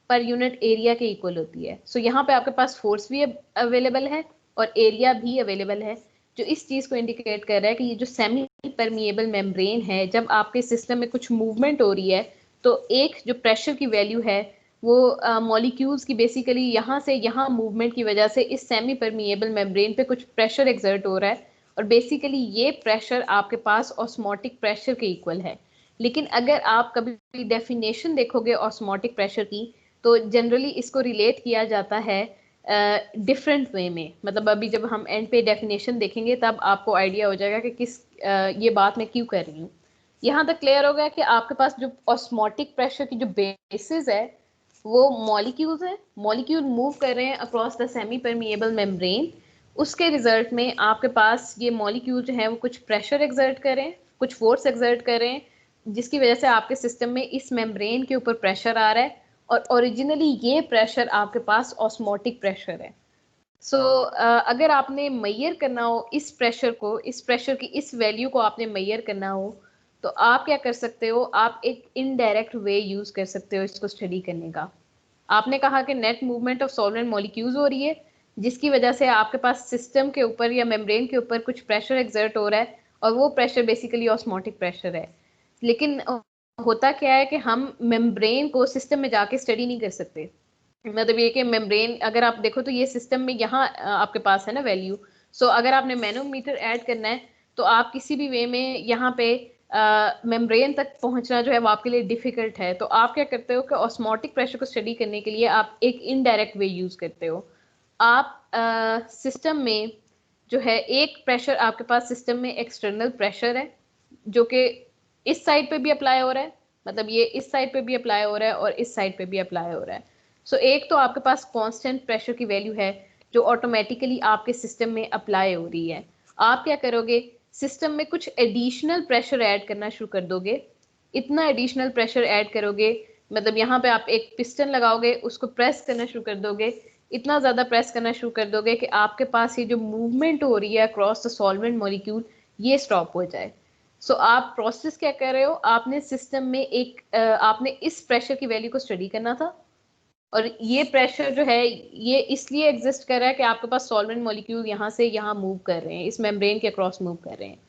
per unit area के इक्वल होती है। सो यहाँ पे आपके पास फोर्स भी अवेलेबल है और एरिया भी अवेलेबल है, जो इस चीज को इंडिकेट कर रहा है कि ये जो सेमी परमिएबल मेम्ब्रेन है, जब आपके सिस्टम में कुछ मूवमेंट हो रही है तो एक जो प्रेशर की वैल्यू है वो मॉलिक्यूल्स की बेसिकली यहाँ से यहाँ मूवमेंट की वजह से इस सेमी परमिएबल मेम्ब्रेन पे कुछ प्रेशर एक्सर्ट हो रहा है और बेसिकली ये प्रेशर आपके पास ऑस्मोटिक प्रेशर के इक्वल है। लेकिन अगर आप कभी डेफिनेशन देखोगे ऑस्मोटिक प्रेशर की, तो जनरली इसको रिलेट किया जाता है डिफरेंट वे में। मतलब अभी जब हम एंड पे डेफिनेशन देखेंगे तब आपको आइडिया हो जाएगा कि ये बात मैं क्यों कर रही हूँ। यहाँ तक क्लियर हो गया कि आपके पास जो ऑस्मोटिक प्रेशर की जो बेसिस है वो मॉलिक्यूल्स है, मॉलिक्यूल मूव कर रहे हैं across the semi permeable membrane. उसके रिजल्ट में आपके पास ये मॉलिक्यूल जो है वो कुछ प्रेशर एक्सर्ट करें, कुछ फोर्स एक्सर्ट करें, जिसकी वजह से आपके सिस्टम में इस मेम्ब्रेन के ऊपर प्रेशर आ रहा है, और ओरिजिनली ये प्रेशर आपके पास ऑस्मोटिक प्रेशर है। सो अगर आपने मेजर करना हो इस प्रेशर को, इस प्रेशर की इस वैल्यू को आपने मेजर करना हो, तो आप क्या कर सकते हो, आप एक इनडायरेक्ट वे यूज कर सकते हो इसको स्टडी करने का। आपने कहा कि net movement of solvent molecules हो रही है, जिसकी वजह से आपके पास सिस्टम के ऊपर या मेम्ब्रेन के ऊपर कुछ प्रेशर एक्सर्ट हो रहा है, और वो प्रेशर बेसिकली ऑस्मोटिक प्रेशर है। लेकिन होता क्या है कि हम मेम्ब्रेन को सिस्टम में जाके स्टडी नहीं कर सकते। मतलब ये कि मेम्ब्रेन अगर आप देखो तो ये सिस्टम में यहाँ आपके पास है ना वैल्यू। सो अगर आपने मैनोमीटर ऐड करना है तो आप किसी भी वे में यहाँ पे मेम्ब्रेन तक पहुंचना जो है वो आपके लिए डिफिकल्ट है। तो आप क्या करते हो कि ऑस्मोटिक प्रेशर को स्टडी करने के लिए आप एक इनडायरेक्ट वे यूज करते हो। आप सिस्टम में जो है एक प्रेशर आपके पास सिस्टम में एक्सटर्नल प्रेशर है, जो कि इस साइड पे भी अप्लाई हो रहा है, मतलब ये इस साइड पे भी अप्लाई हो रहा है और इस साइड पे भी अप्लाई हो रहा है। सो एक तो आपके पास कांस्टेंट प्रेशर की वैल्यू है जो ऑटोमेटिकली आपके सिस्टम में अप्लाई हो रही है। आप क्या करोगे, सिस्टम में कुछ एडिशनल प्रेशर ऐड करना शुरू कर दोगे। इतना एडिशनल प्रेशर ऐड करोगे, मतलब यहाँ पे आप एक पिस्टन लगाओगे, उसको प्रेस करना शुरू कर दोगे, इतना ज़्यादा प्रेस करना शुरू कर दोगे कि आपके पास ये जो मूवमेंट हो रही है अक्रॉस द सॉल्वेंट मॉलिक्यूल ये स्टॉप हो जाए। सो आप प्रोसेस क्या कर रहे हो, आपने सिस्टम में आपने इस प्रेशर की वैल्यू को स्टडी करना था, और ये प्रेशर जो है ये इसलिए एग्जिस्ट कर रहा है कि आपके पास सॉल्वेंट मॉलिक्यूल यहाँ से यहाँ मूव कर रहे हैं, इस मेम्ब्रेन के अक्रॉस मूव कर रहे हैं।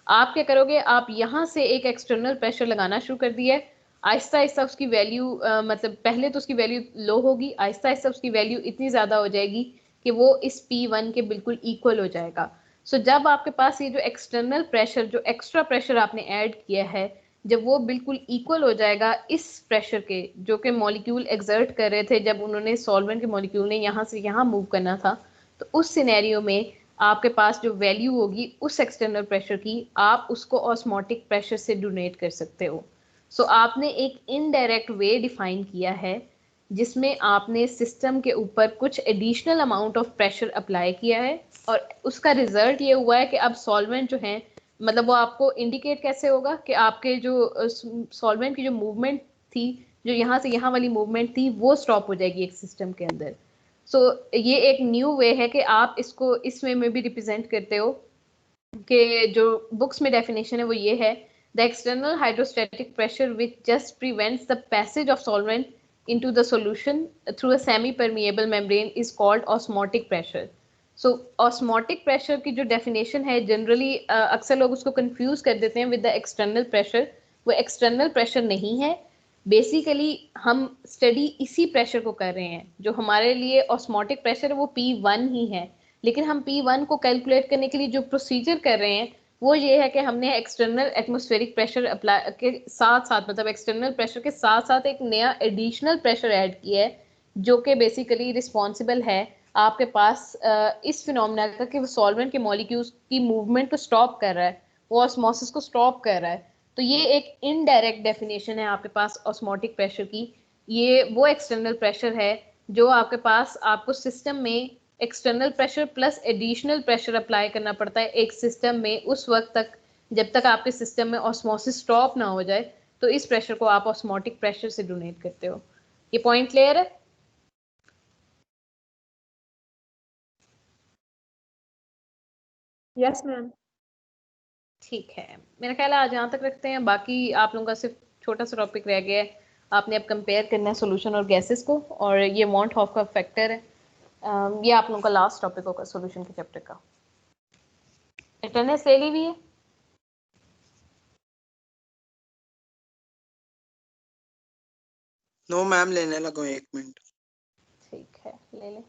आप क्या करोगे, आप यहाँ से एक एक्सटर्नल प्रेशर लगाना शुरू कर दिया है। आहिस्ता आहिस्ता उसकी वैल्यू मतलब पहले तो उसकी वैल्यू लो होगी, आहिस्ता आहिस्ता उसकी वैल्यू इतनी ज़्यादा हो जाएगी कि वो इस P1 के बिल्कुल इक्वल हो जाएगा। सो जब आपके पास ये जो एक्सटर्नल प्रेशर, जो एक्स्ट्रा प्रेशर आपने ऐड किया है, जब वो बिल्कुल इक्वल हो जाएगा इस प्रेशर के जो कि मॉलिक्यूल एक्सर्ट कर रहे थे जब उन्होंने सॉल्वेंट के मॉलिक्यूल ने यहाँ से यहाँ मूव करना था, तो उस सिनेरियो में आपके पास जो वैल्यू होगी उस एक्सटर्नल प्रेशर की, आप उसको ऑस्मोटिक प्रेशर से डोनेट कर सकते हो। सो आपने एक इनडायरेक्ट वे डिफाइन किया है जिसमें आपने सिस्टम के ऊपर कुछ additional amount of pressure apply किया है, और उसका रिजल्ट ये हुआ है कि अब सॉल्वेंट जो है, मतलब वो आपको इंडिकेट कैसे होगा कि आपके जो सॉल्वेंट की जो मूवमेंट थी, जो यहाँ से यहाँ वाली मूवमेंट थी, वो स्टॉप हो जाएगी एक सिस्टम के अंदर। सो ये एक न्यू वे है कि आप इसको इस वे में भी रिप्रेजेंट करते हो कि जो बुक्स में डेफिनेशन है वो ये है, the external hydrostatic pressure which just prevents the passage of solvent into the solution through a semi permeable membrane is called osmotic pressure. So osmotic pressure की जो डेफिनेशन है जनरली अक्सर लोग उसको कंफ्यूज कर देते हैं विद द एक्सटर्नल प्रेशर। वो एक्सटर्नल प्रेशर नहीं है, बेसिकली हम स्टडी इसी प्रेशर को कर रहे हैं। जो हमारे लिए ऑस्मोटिक प्रेशर है वो P1 ही है, लेकिन हम P1 को कैलकुलेट करने के लिए जो प्रोसीजर कर रहे हैं वो ये है कि हमने एक्सटर्नल एटमॉस्फेरिक प्रेशर अप्लाई के साथ साथ, मतलब एक्सटर्नल प्रेशर के साथ साथ एक नया एडिशनल प्रेशर ऐड किया है जो कि बेसिकली रिस्पॉन्सिबल है आपके पास इस फिनोमेना का कि वो सॉल्वेंट के मॉलिक्यूल्स की मूवमेंट को स्टॉप कर रहा है, वो ऑस्मोसिस को स्टॉप कर रहा है। तो ये एक इनडायरेक्ट डेफिनेशन है आपके पास ऑस्मोटिक प्रेशर की। ये वो एक्सटर्नल प्रेशर है जो आपके पास आपको सिस्टम में external pressure plus additional pressure apply करना पड़ता है एक सिस्टम में उस वक्त तक जब तक आपके सिस्टम में ऑस्मोसिस स्टॉप ना हो जाए। तो इस प्रेशर को आप ऑस्मोटिक प्रेशर से डोनेट करते हो। ये पॉइंट क्लियर है? Yes ma'am. ठीक है, मेरा ख्याल है आज यहाँ तक रखते हैं। बाकी आप लोगों का सिर्फ छोटा सा टॉपिक रह गया है, आपने अब कंपेयर करना है सोल्यूशन और गैसेस को, और ये वॉन्ट हॉफ का फैक्टर है। ये आप लोगों का लास्ट टॉपिक होगा सोल्यूशन के चैप्टर का। अटेंडेंस ले ली हुई है? नो मैम, लेने लगो 1 मिनट। ठीक है, ले लें।